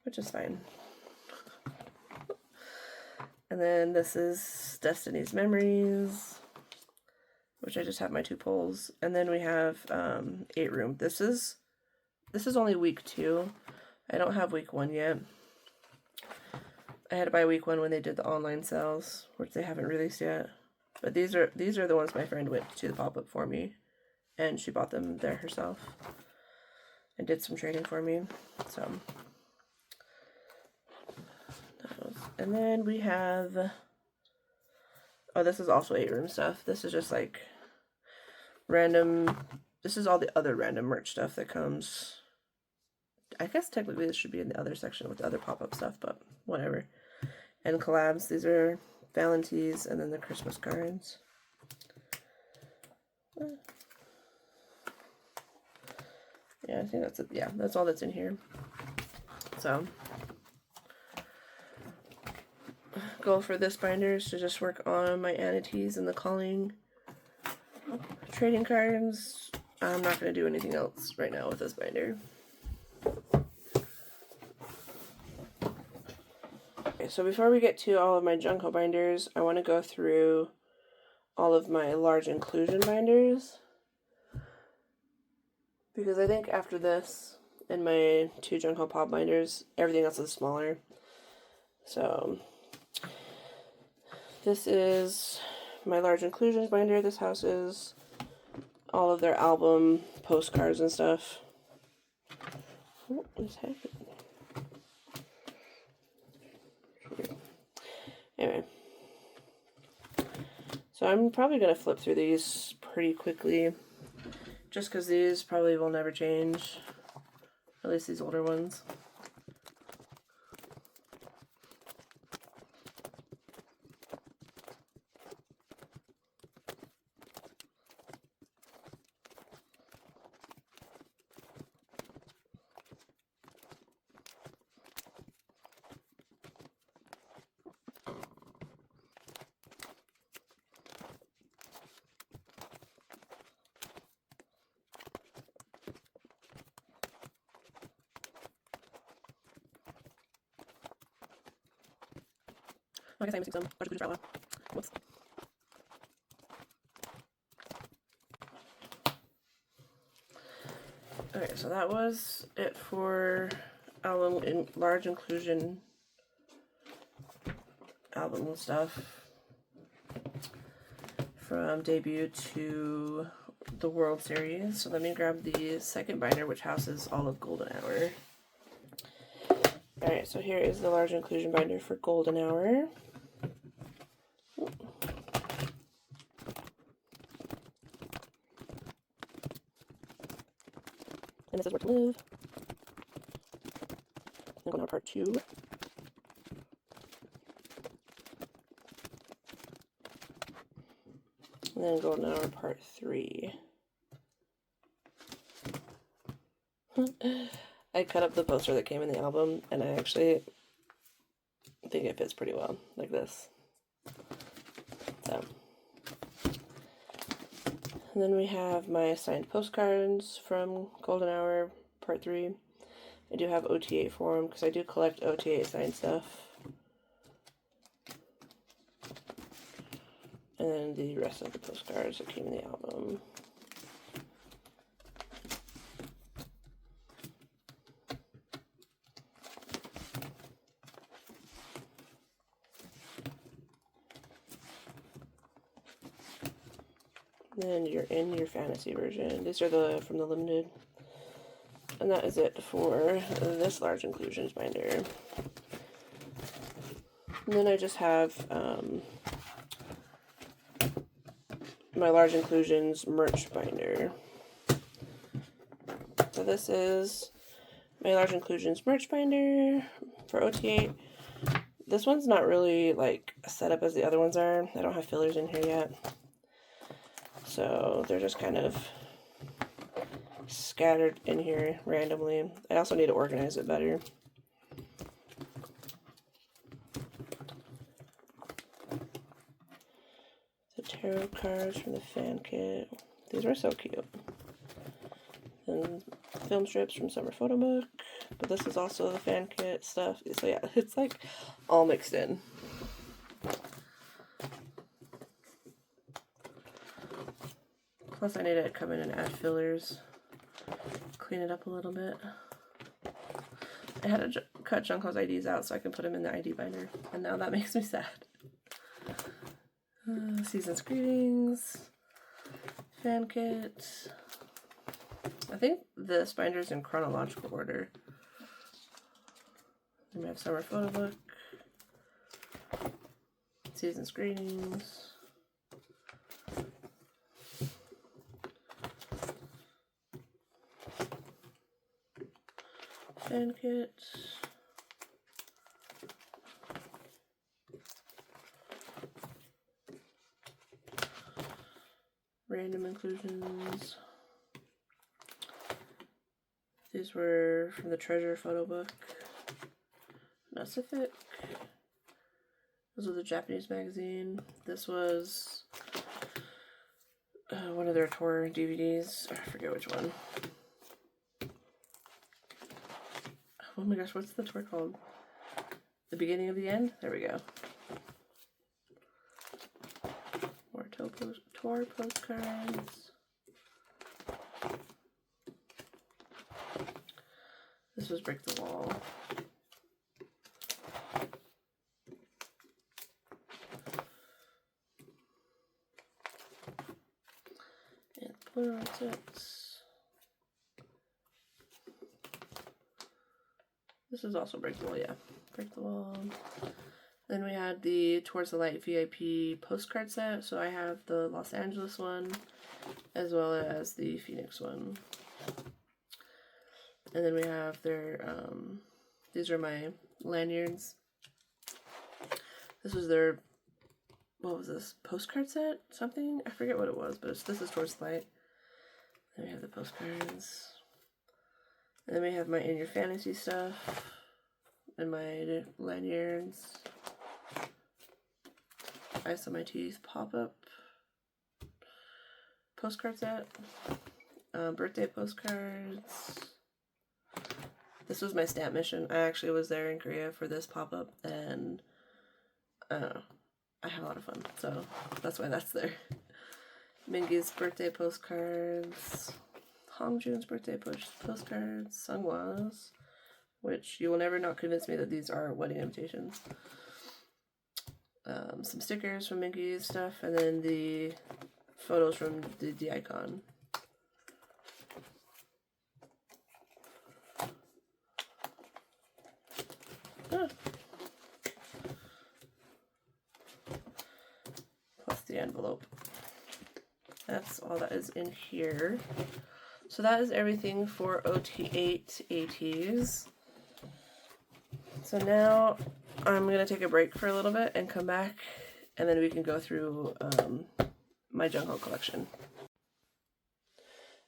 which is fine. And then this is Destiny's Memories, which I just have my 2 pulls. And then we have 8 Room. This is only week 2. I don't have week 1 yet. I had to buy week 1 when they did the online sales, which they haven't released yet. But these are the ones my friend went to the pop-up for me, and she bought them there herself and did some trading for me. So, and then we have, oh, this is also 8 Room stuff. This is just like random. This is all the other random merch stuff that comes. I guess technically this should be in the other section with the other pop-up stuff, but whatever. And collabs. These are Valentine's and then the Christmas cards. Yeah, I think that's it. Yeah, that's all that's in here. So, goal for this binder is to just work on my ATEEZ and The Calling trading cards. I'm not going to do anything else right now with this binder. Okay, so before we get to all of my JONGHO binders, I want to go through all of my large inclusion binders, because I think after this and my 2 JONGHO POB binders, everything else is smaller. So this is my large inclusions binder. This houses all of their album postcards and stuff. What is happening? Anyway, so I'm probably going to flip through these pretty quickly, just because these probably will never change, at least these older ones. I guess I'm missing some large inclusions for outlaw. Whoops. Okay, so that was it for album in large inclusion album stuff from debut to the World Series. So let me grab the second binder, which houses all of Golden Hour. Alright, so here is the large inclusion binder for Golden Hour. And this is Where to Live. And Golden Hour Part 2. And then Golden Hour Part 3. I cut up the poster that came in the album, and I actually think it fits pretty well, like this. So. And then we have my signed postcards from Golden Hour Part 3. I do have OTA for them, because I do collect OTA signed stuff. And then the rest of the postcards that came in the album. Then you're in your fantasy version. These are from the limited. And that is it for this large inclusions binder. And then I just have my large inclusions merch binder. So this is my large inclusions merch binder for OT8. This one's not really like set up as the other ones are. I don't have fillers in here yet. So they're just kind of scattered in here randomly. I also need to organize it better. The tarot cards from the fan kit. These were so cute. And film strips from Summer Photo Book. But this is also the fan kit stuff. So yeah, it's like all mixed in. Plus I need to come in and add fillers. Clean it up a little bit. I had to cut JONGHO's IDs out so I can put them in the ID binder. And now that makes me sad. Season's Greetings. Fan kit. I think this binder is in chronological order. Then we have Summer Photo Book. Season's Greetings. Fan kit. Random inclusions. These were from the Treasure Photo Book. Pacific. This was a Japanese magazine. This was one of their tour DVDs. I forget which one. Oh my gosh, what's the tour called? The Beginning of the End? There we go. More tour postcards. This was Break the Wall. And Polaroid sets. This is also Break the Wall, yeah. Break the Wall. Then we had the Towards the Light VIP postcard set. So I have the Los Angeles one as well as the Phoenix one. And then we have their, these are my lanyards. This was their, what was this, postcard set? Something? I forget what it was, but this is Towards the Light. Then we have the postcards. And then we have my In Your Fantasy stuff. And my lanyards. Ice on My Teeth pop-up postcard set. Birthday postcards. This was my stamp mission. I actually was there in Korea for this pop-up, and I don't know. I have a lot of fun, so that's why that's there. Mingi's birthday postcards, HONGJOONG's birthday postcards, Sunghwa's, which you will never not convince me that these are wedding invitations. Some stickers from Mingi's stuff, and then the photos from the icon. Plus the envelope. That's all that is in here. So that is everything for OT8 ATEEZ. So now I'm going to take a break for a little bit and come back, and then we can go through my JONGHO collection.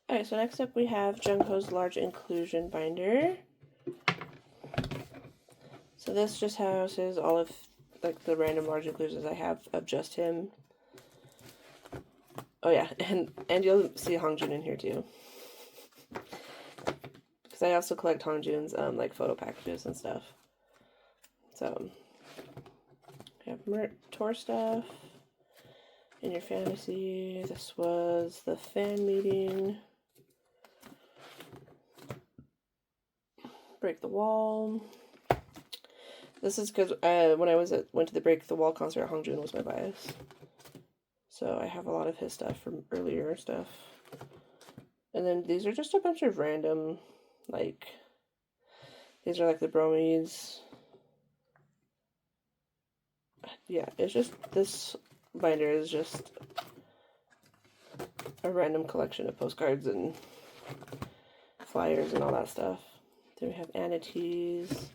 Alright, so next up we have JONGHO's large inclusion binder. So this just houses all of like the random large inclusions I have of just him. Oh yeah, and you'll see HONGJOONG in here too. Because I also collect HONGJOONG's like photo packages and stuff. So we have tour stuff in your fantasy. This was the fan meeting. Break the Wall. This is because when I went to the Break the Wall concert, HONGJOONG was my bias. So I have a lot of his stuff from earlier stuff. And then these are just a bunch of random, like, these are like the bromies. Yeah, it's just, this binder is just a random collection of postcards and flyers and all that stuff. Then we have ATEEZ.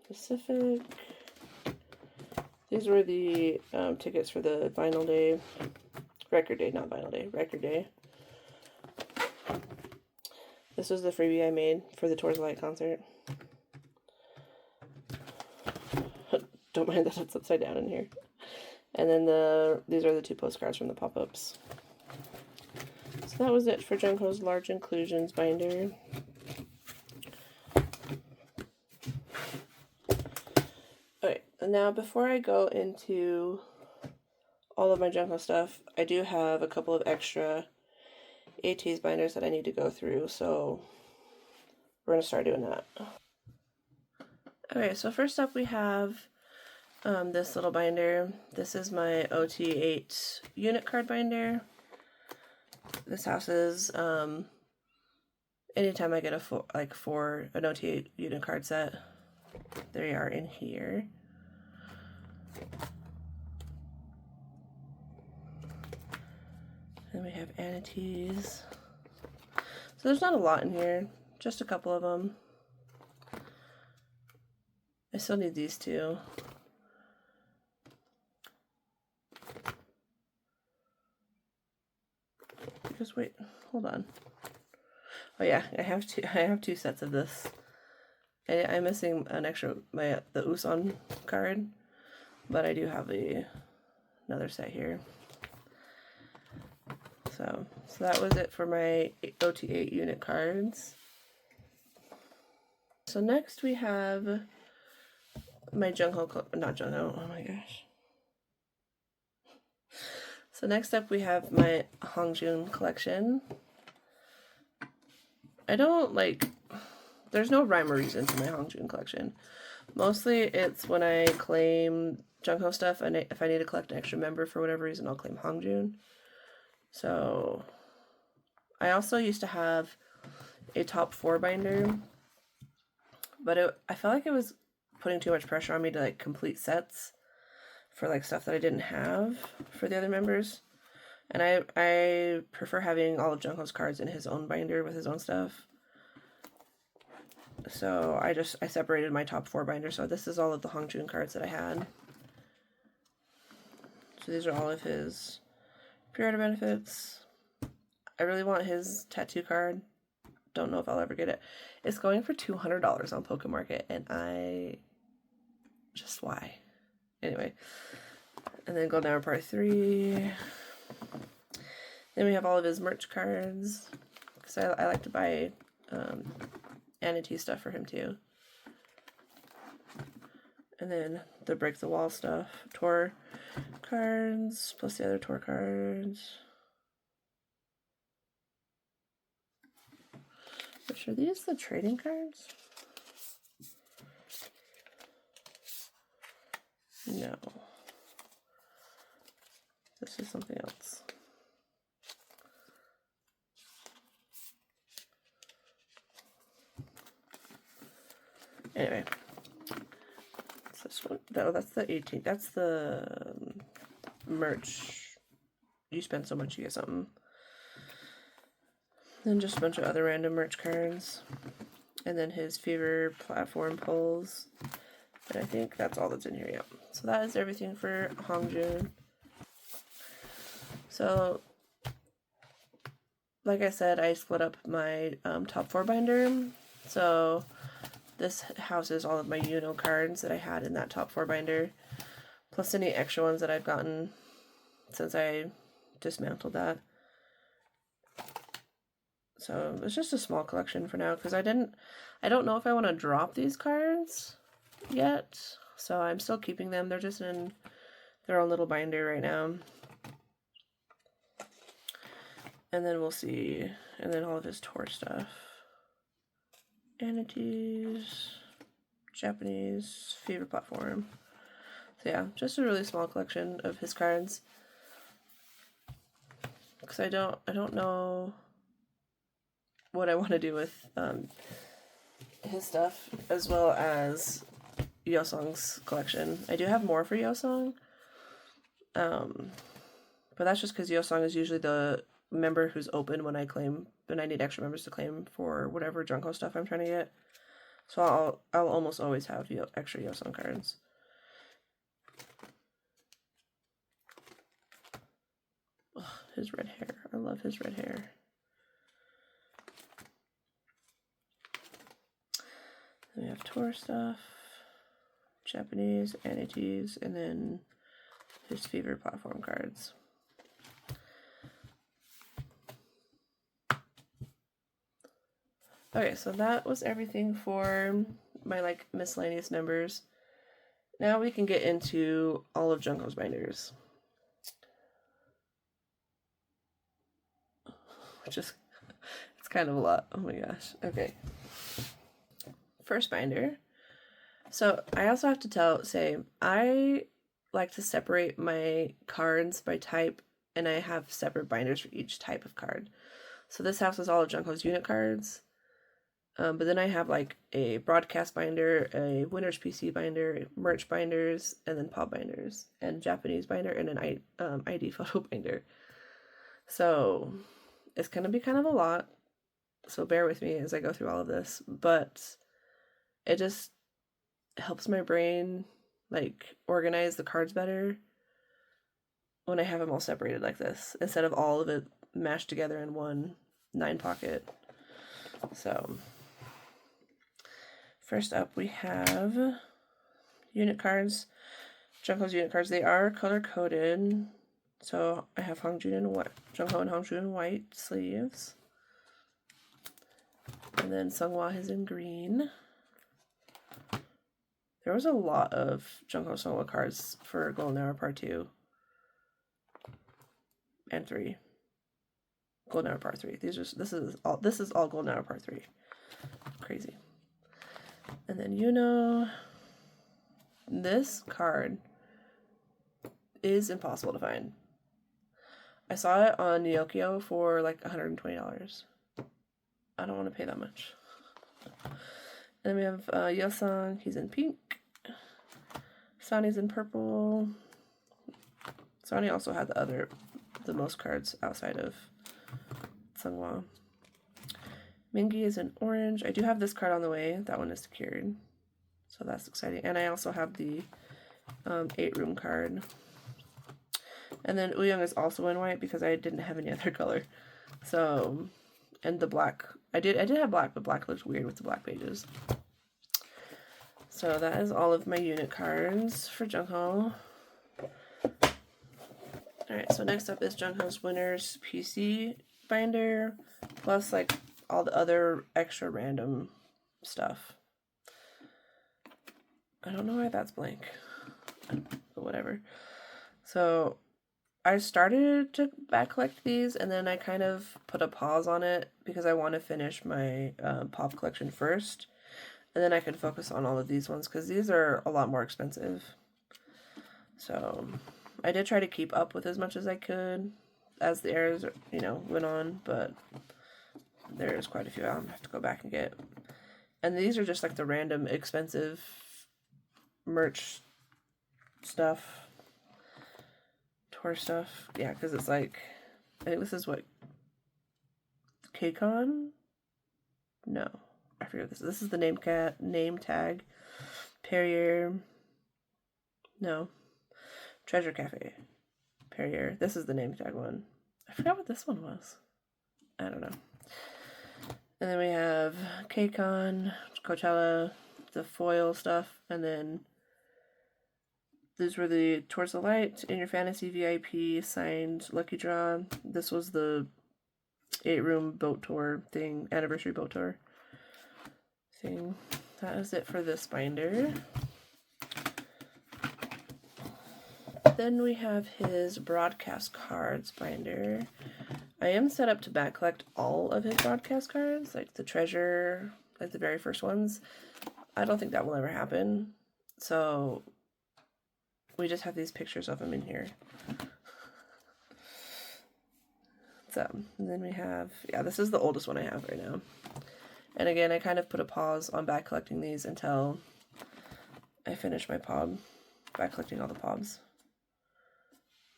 Pacific. These were the tickets for the vinyl day, record day, not vinyl day, record day. This was the freebie I made for the Tours of Light concert. Don't mind that it's upside down in here. And then these are the 2 postcards from the pop-ups. So that was it for JONGHO's large inclusions binder. Now, before I go into all of my JONGHO stuff, I do have a couple of extra ATEEZ binders that I need to go through, so we're going to start doing that. Okay, so first up we have this little binder. This is my OT8 unit card binder. This houses, anytime I get an OT8 unit card set, they are in here. Then we have ATEEZ. So there's not a lot in here, just a couple of them. I still need these 2. Because wait, hold on. Oh yeah, I have 2 sets of this. I'm missing an extra the YEOSANG card, but I do have another set here. So that was it for my OT8 unit cards. So next we have my not JONGHO, oh my gosh. So next up we have my HONGJOONG collection. There's no rhyme or reason to my HONGJOONG collection. Mostly it's when I claim JONGHO stuff, and if I need to collect an extra member for whatever reason, I'll claim HONGJOONG. So I also used to have a top 4 binder, but I felt like it was putting too much pressure on me to like complete sets for like stuff that I didn't have for the other members. And I prefer having all of JONGHO's cards in his own binder with his own stuff. So I separated my top 4 binder. So this is all of the HONGJOONG cards that I had. So these are all of his pre-order benefits. I really want his tattoo card. Don't know if I'll ever get it. It's going for $200 on Pokemarket, and why? Anyway. And then Golden Hour Part 3. Then we have all of his merch cards, because I like to buy ATEEZ stuff for him too. And then the break the wall stuff, tour cards, plus the other tour cards. Which are these the trading cards? No. This is something else. Anyway. It's this one. No, that's the 18th. That's the merch. You spend so much, you get something. Then just a bunch of other random merch cards. And then his Fever platform pulls. And I think that's all that's in here, yeah. So that is everything for HONGJOONG. So, like I said, I split up my top 4 binder. So, this houses all of my YUNHO cards that I had in that top 4 binder. Plus any extra ones that I've gotten since I dismantled that. So it's just a small collection for now because I don't know if I want to drop these cards yet. So I'm still keeping them. They're just in their own little binder right now. And then we'll see. And then all of his tour stuff. ATEEZ, Japanese, Fever platform. So yeah, just a really small collection of his cards. Because I don't know what I want to do with his stuff, as well as YEOSANG's collection. I do have more for YEOSANG, but that's just because YEOSANG is usually the member who's open when I need extra members to claim for whatever JONGHO stuff I'm trying to get. So I'll almost always have extra YEOSANG cards. Ugh, his red hair. I love his red hair. Then we have tour stuff, Japanese, ATEEZ, and then his Fever platform cards. Okay, so that was everything for my miscellaneous members. Now we can get into all of JONGHO's binders. Which is, it's kind of a lot. Oh my gosh. Okay. First binder. So I also have to say, I like to separate my cards by type, and I have separate binders for each type of card. So this house is all of JONGHO's unit cards. But then I have a broadcast binder, a winner's PC binder, merch binders, and then POB binders, and Japanese binder, and an ID photo binder. So it's going to be kind of a lot. So bear with me as I go through all of this. But it just helps my brain organize the cards better when I have them all separated like this, instead of all of it mashed together in one 9-pocket. So first up, we have unit cards, JONGHO's unit cards. They are color-coded. So I have HONGJOONG in white, JONGHO and HONGJOONG in white sleeves. And then Seonghwa is in green. There was a lot of JONGHO Seonghwa cards for Golden Hour Part 2 and 3. Golden Hour Part 3. This is all Golden Hour Part 3. Crazy. And then YUNHO. This card is impossible to find. I saw it on Nyokio for $120. I don't want to pay that much. And then we have YEOSANG. He's in pink. Sonny's in purple. Sonny also had the most cards outside of Seonghwa. Mingi is in orange. I do have this card on the way. That one is secured. So that's exciting. And I also have the 8-room card. And then Wooyoung is also in white because I didn't have any other color. So, and the black. I did have black, but black looks weird with the black pages. So that is all of my unit cards for JONGHO. Alright, so next up is JONGHO's Winner's PC binder, plus all the other extra random stuff. I don't know why that's blank, but whatever. So I started to back collect these, and then I kind of put a pause on it because I want to finish my pop collection first, and then I can focus on all of these ones because these are a lot more expensive. So I did try to keep up with as much as I could as the eras, you know, went on, but there's quite a few I'll have to go back and get. And these are just like the random expensive merch stuff, tour stuff. Yeah, because it's like, I think this is what, KCON? No, I forget this. This is the name tag. Perrier. No. Treasure Cafe. Perrier. This is the name tag one. I forgot what this one was. I don't know. And then we have KCON, Coachella, the foil stuff, and then these were the Towards the Light, In Your Fantasy VIP, signed Lucky Draw. This was the 8-room boat tour thing, anniversary boat tour thing. That is it for this binder. Then we have his broadcast cards binder. I am set up to back collect all of his broadcast cards, like the treasure, like the very first ones. I don't think that will ever happen. So we just have these pictures of him in here. So, and then we have, yeah, this is the oldest one I have right now. And again, I kind of put a pause on back collecting these until I finish my POB, back collecting all the POBs.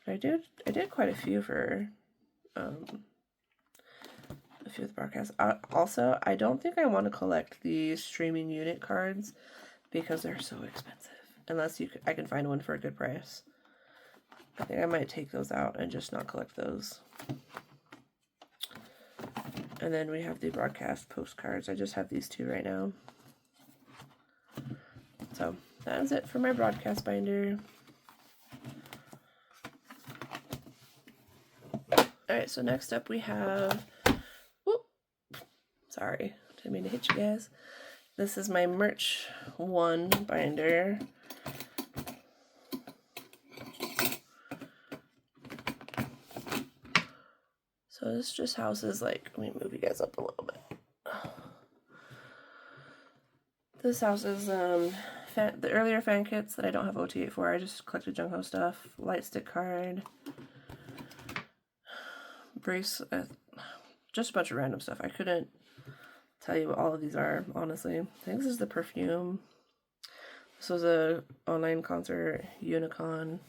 I did quite a few for a few of the broadcasts. Also, I don't think I want to collect the streaming unit cards because they're so expensive. Unless I can find one for a good price. I think I might take those out and just not collect those. And then we have the broadcast postcards. I just have these two right now. So that is it for my broadcast binder. Alright, so next up we have, whoop, sorry, didn't mean to hit you guys. This is my merch 1 binder. So this just houses, like, let me move you guys up a little bit. This houses the earlier fan kits that I don't have OT8 for. I just collected JONGHO stuff, light stick card, brace, just a bunch of random stuff. I couldn't tell you what all of these are, honestly. I think this is the perfume. This was a online concert, Unicon,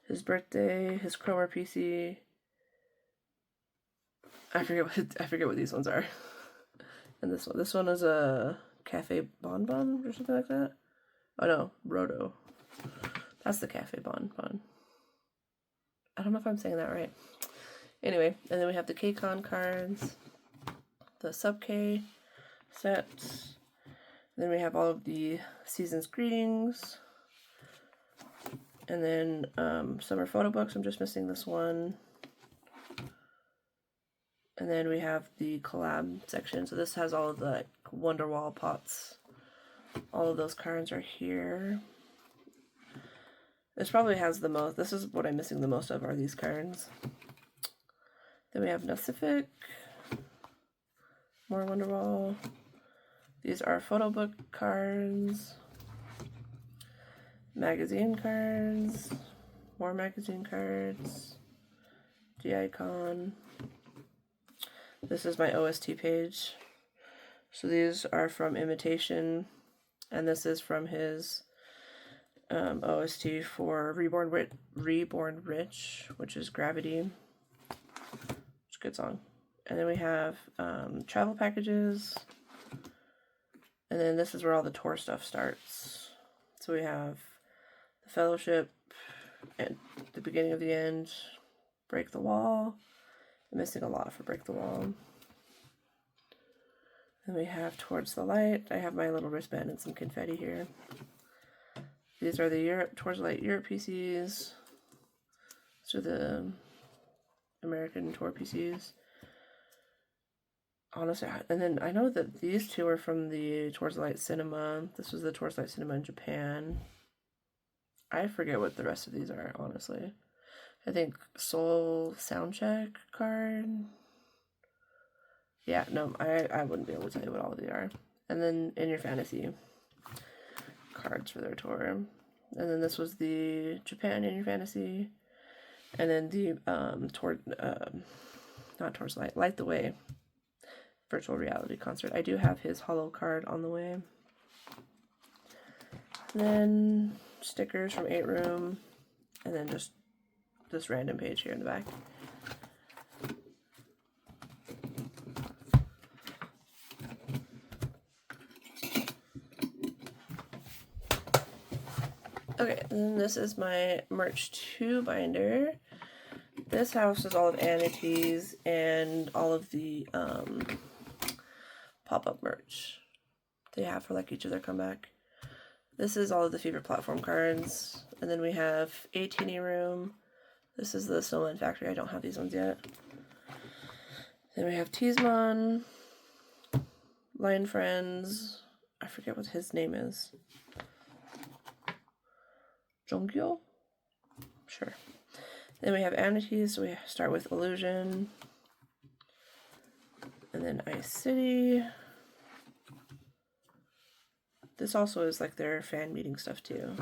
his birthday, his Chroma PC. I forget what these ones are. And this one is a Cafe Bonbon or something like that. Oh no, Roto. That's the Cafe Bonbon. I don't know if I'm saying that right. Anyway, and then we have the KCON cards, the Sub K sets. Then we have all of the season's greetings. And then summer photo books. I'm just missing this one. And then we have the collab section. So this has all of the Wonderwall pots. All of those cards are here. This probably has the most. This is what I'm missing the most of, are these cards. Then we have Pacific. More Wonderwall. These are photo book cards. Magazine cards. More magazine cards. G-Icon. This is my OST page. So these are from Imitation, and this is from his OST for Reborn Rich, which is Gravity. It's a good song. And then we have travel packages, and then this is where all the tour stuff starts. So we have the Fellowship, at the beginning of the end, Break the Wall. I'm missing a lot for Break the Wall. Then we have Towards the Light. I have my little wristband and some confetti here. These are the Towards the Light Europe PCs. These are the American tour PCs. honestly, and then I know that these two are from the Towards the Light Cinema. This was the Towards the Light Cinema in Japan. I forget what the rest of these are, honestly. I think Soul Soundcheck card. Yeah, no, I wouldn't be able to tell you what all of these are. And then In Your Fantasy cards for their tour. And then this was the Japan In Your Fantasy. And then the not Towards Light, Light the Way virtual reality concert. I do have his holo card on the way. Then stickers from 8 Room, and then just this random page here in the back. Okay, and this is my merch 2 binder. This house is all of ATEEZ and all of the pop-up merch they have for like each of their comeback. This is all of the favorite platform cards. And then we have 18 Room. This is the Snowman Factory. I don't have these ones yet. Then we have Teasmon, Lion Friends. I forget what his name is. JONGHO? Sure. Then we have ATEEZ, so we start with Illusion. And then Ice City. This also is like their fan meeting stuff too.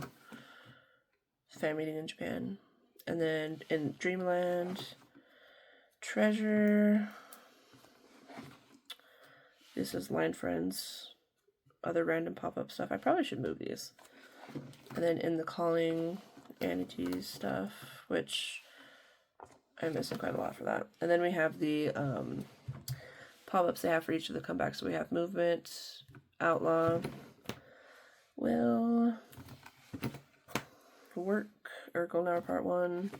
Fan meeting in Japan. And then in Dreamland, Treasure. This is Line Friends. Other random pop-up stuff. I probably should move these. And then in the Calling, ATEEZ stuff, which I'm missing quite a lot for that. And then we have the pop-ups they have for each of the comebacks. So we have Movement, Outlaw, Will, Work, or Golden Hour Part 1,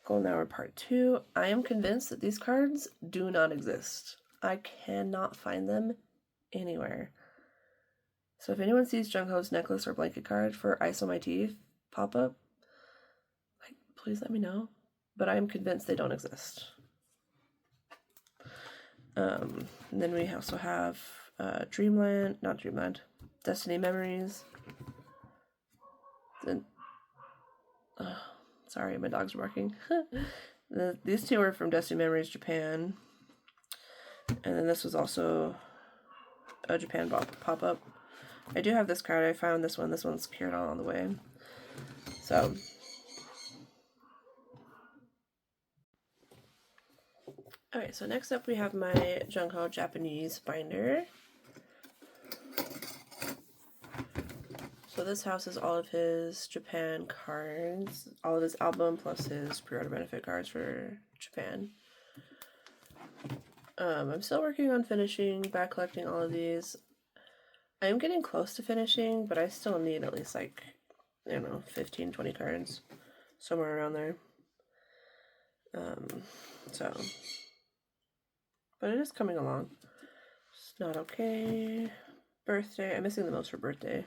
Golden Hour Part 2. I am convinced that these cards do not exist. I cannot find them anywhere. So if anyone sees JONGHO's necklace or blanket card for Ice on My Teeth pop-up, like, please let me know. But I am convinced they don't exist. And then we also have Destiny Memories. Then, sorry, my dogs are barking. These two are from Destiny Memories Japan. And then this was also a Japan pop-up. I do have this card. I found this one. This one's carried on the way. So, okay, so next up we have my JONGHO Japanese binder. So this house is all of his Japan cards, all of his album plus his pre-order benefit cards for Japan. I'm still working on finishing, back collecting all of these. I am getting close to finishing, but I still need at least like, I don't know, 15, 20 cards, somewhere around there. But it is coming along. It's not okay. Birthday, I'm missing the most for birthday.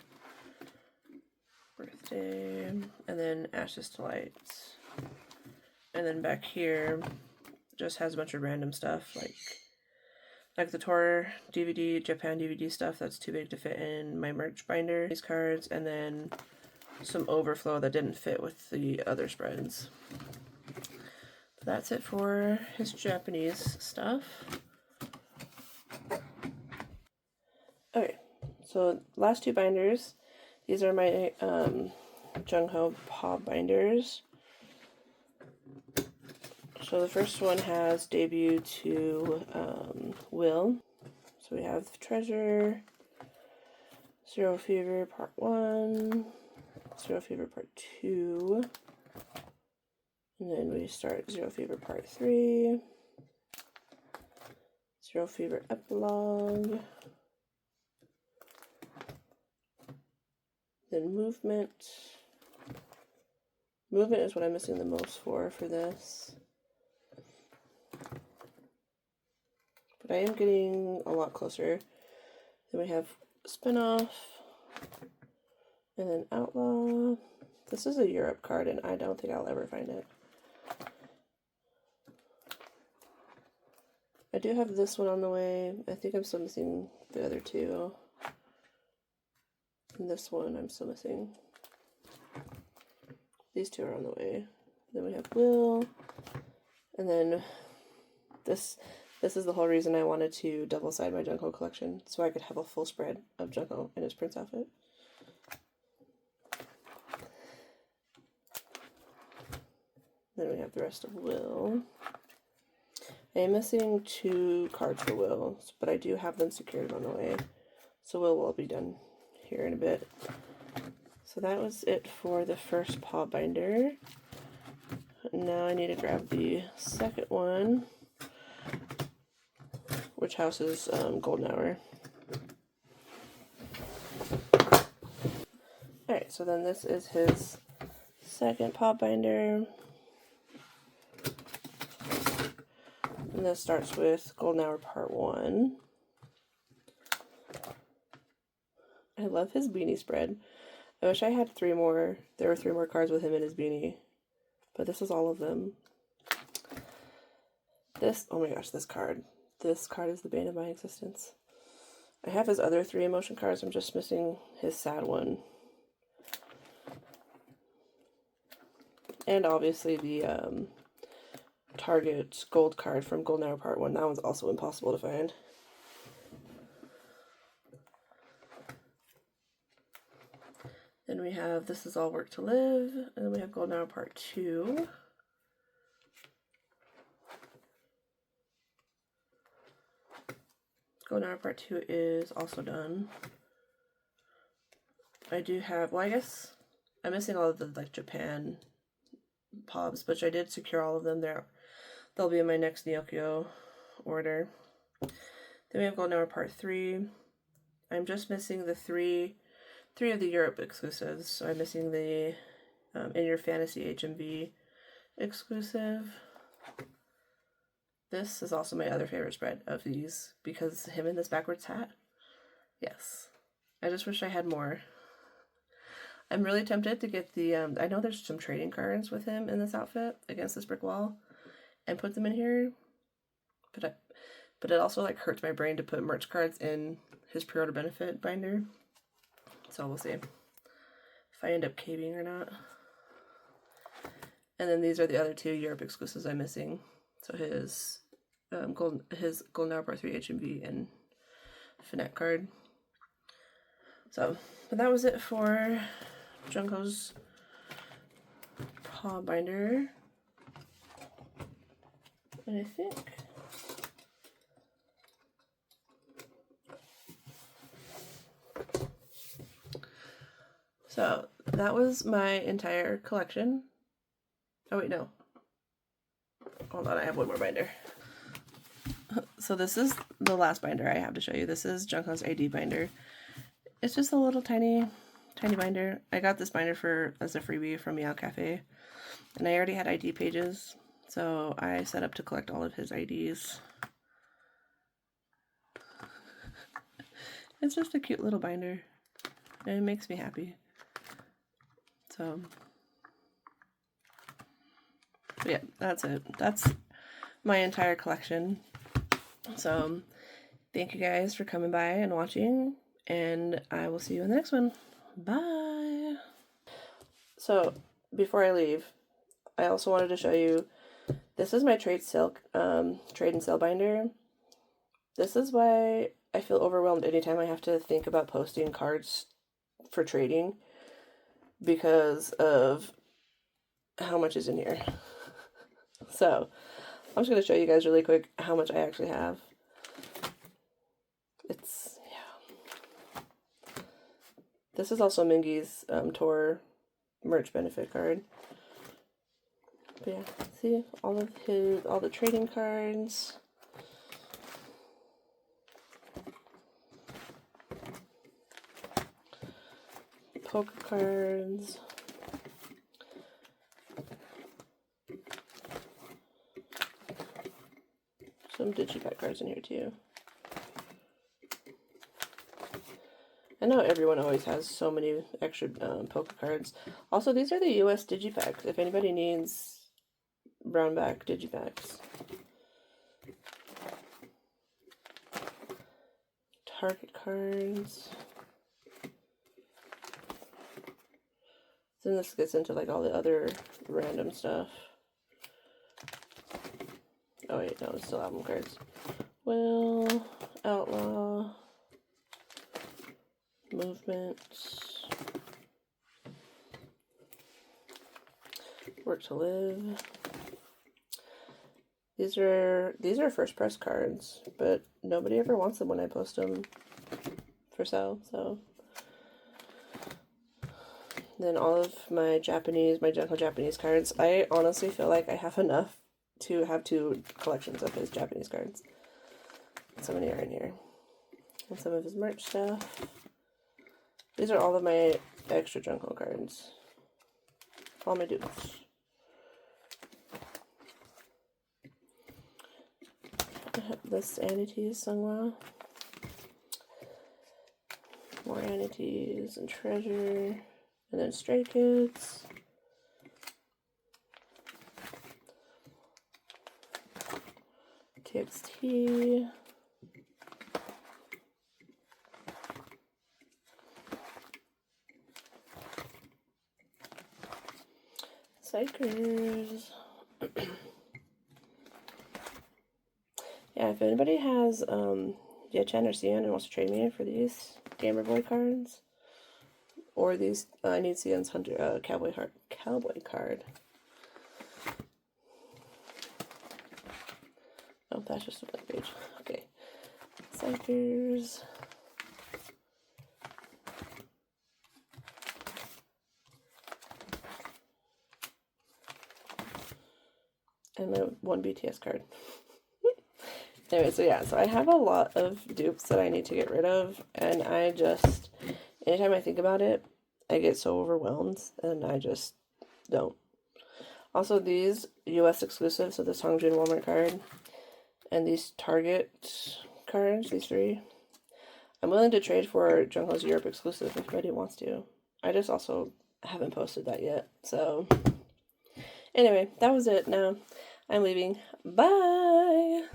And then Ashes to Light. And then back here just has a bunch of random stuff like the tour DVD, Japan DVD stuff that's too big to fit in my merch binder. These cards, and then some overflow that didn't fit with the other spreads. But that's it for his Japanese stuff. Okay, so last 2 binders. These are my JONGHO POB binders. So the first one has debut to Will. So we have Treasure, Zero Fever Part 1, Zero Fever Part 2, and then we start Zero Fever Part 3, Zero Fever Epilogue, then Movement. Movement is what I'm missing the most for this. But I am getting a lot closer. Then we have Spinoff, and then Outlaw. This is a Europe card, and I don't think I'll ever find it. I do have this one on the way. I think I'm still missing the other two. And this one I'm still missing. These two are on the way. Then we have Will. And then this is the whole reason I wanted to double side my JONGHO collection, so I could have a full spread of JONGHO in his Prince outfit. Then we have the rest of Will. I am missing 2 cards for Will, but I do have them secured on the way. So Will be done here in a bit. So that was it for the first paw binder. Now I need to grab the second one, which houses Golden Hour. Alright, so then this is his second paw binder. And this starts with Golden Hour Part 1. I love his beanie spread. I wish I had 3 more. There were 3 more cards with him in his beanie. But this is all of them. This, oh my gosh, this card. This card is the bane of my existence. I have his other 3 emotion cards. I'm just missing his sad one. And obviously the Target gold card from Golden Hour Part 1. That one's also impossible to find. Then we have This Is All Work to Live, and then we have Golden Hour Part 2. Golden Hour Part 2 is also done. I do have, well, I guess I'm missing all of the like Japan POBs, but I did secure all of them there. They'll be in my next Nyokyo order. Then we have Golden Hour Part 3. I'm just missing the three of the Europe exclusives. So I'm missing the In Your Fantasy HMV exclusive. This is also my other favorite spread of these because him in this backwards hat. Yes. I just wish I had more. I'm really tempted to get the, I know there's some trading cards with him in this outfit against this brick wall and put them in here. But it also like hurts my brain to put merch cards in his pre-order benefit binder. So we'll see if I end up caving or not. And then these are the other 2 Europe exclusives I'm missing. So his Golden Hour Part 3 HMV and Fnac card. So, but that was it for JONGHO's paw binder. And I think so that was my entire collection. Oh wait, no. Hold on, I have one more binder. So this is the last binder I have to show you. This is JONGHO's ID binder. It's just a little tiny binder. I got this binder as a freebie from Meow Cafe. And I already had ID pages. So I set up to collect all of his IDs. It's just a cute little binder. And it makes me happy. So, but yeah, that's it. That's my entire collection. So, thank you guys for coming by and watching, and I will see you in the next one. Bye! So, before I leave, I also wanted to show you, this is my trade and sale binder. This is why I feel overwhelmed anytime I have to think about posting cards for trading, because of how much is in here. So, I'm just going to show you guys really quick how much I actually have. It's, yeah. This is also Mingy's tour merch benefit card. But yeah, see all the trading cards. Poker cards. Some digipack cards in here too. I know everyone always has so many extra poker cards. Also, these are the US digipacks, if anybody needs brown back digipacks. Target cards. Then this gets into like all the other random stuff. Oh wait, no, it's still album cards. Will, Outlaw, Movements, Work to Live. These are first press cards, but nobody ever wants them when I post them for sale, so. Then all of my JONGHO Japanese cards. I honestly feel like I have enough to have 2 collections of his Japanese cards. So many are in here. And some of his merch stuff. These are all of my extra JONGHO cards. All my dupes. I have this ATEEZ Sungwa. More ATEEZ and Treasure. And then Stray Kids. TXT. Xikers. Yeah, if anybody has Chen or Cian and wants to trade me for these Gamer Boy cards, or these, I need Cian's Cowboy card. Oh, that's just a blank page. Okay. Xikers. And my 1 BTS card. Anyway, so yeah, so I have a lot of dupes that I need to get rid of, and I just, anytime I think about it, I get so overwhelmed, and I just don't. Also, these US exclusives, so this HONGJOONG Walmart card, and these Target cards, these 3, I'm willing to trade for JONGHO's Europe exclusive if anybody wants to. I just also haven't posted that yet, so anyway, that was it. Now I'm leaving. Bye!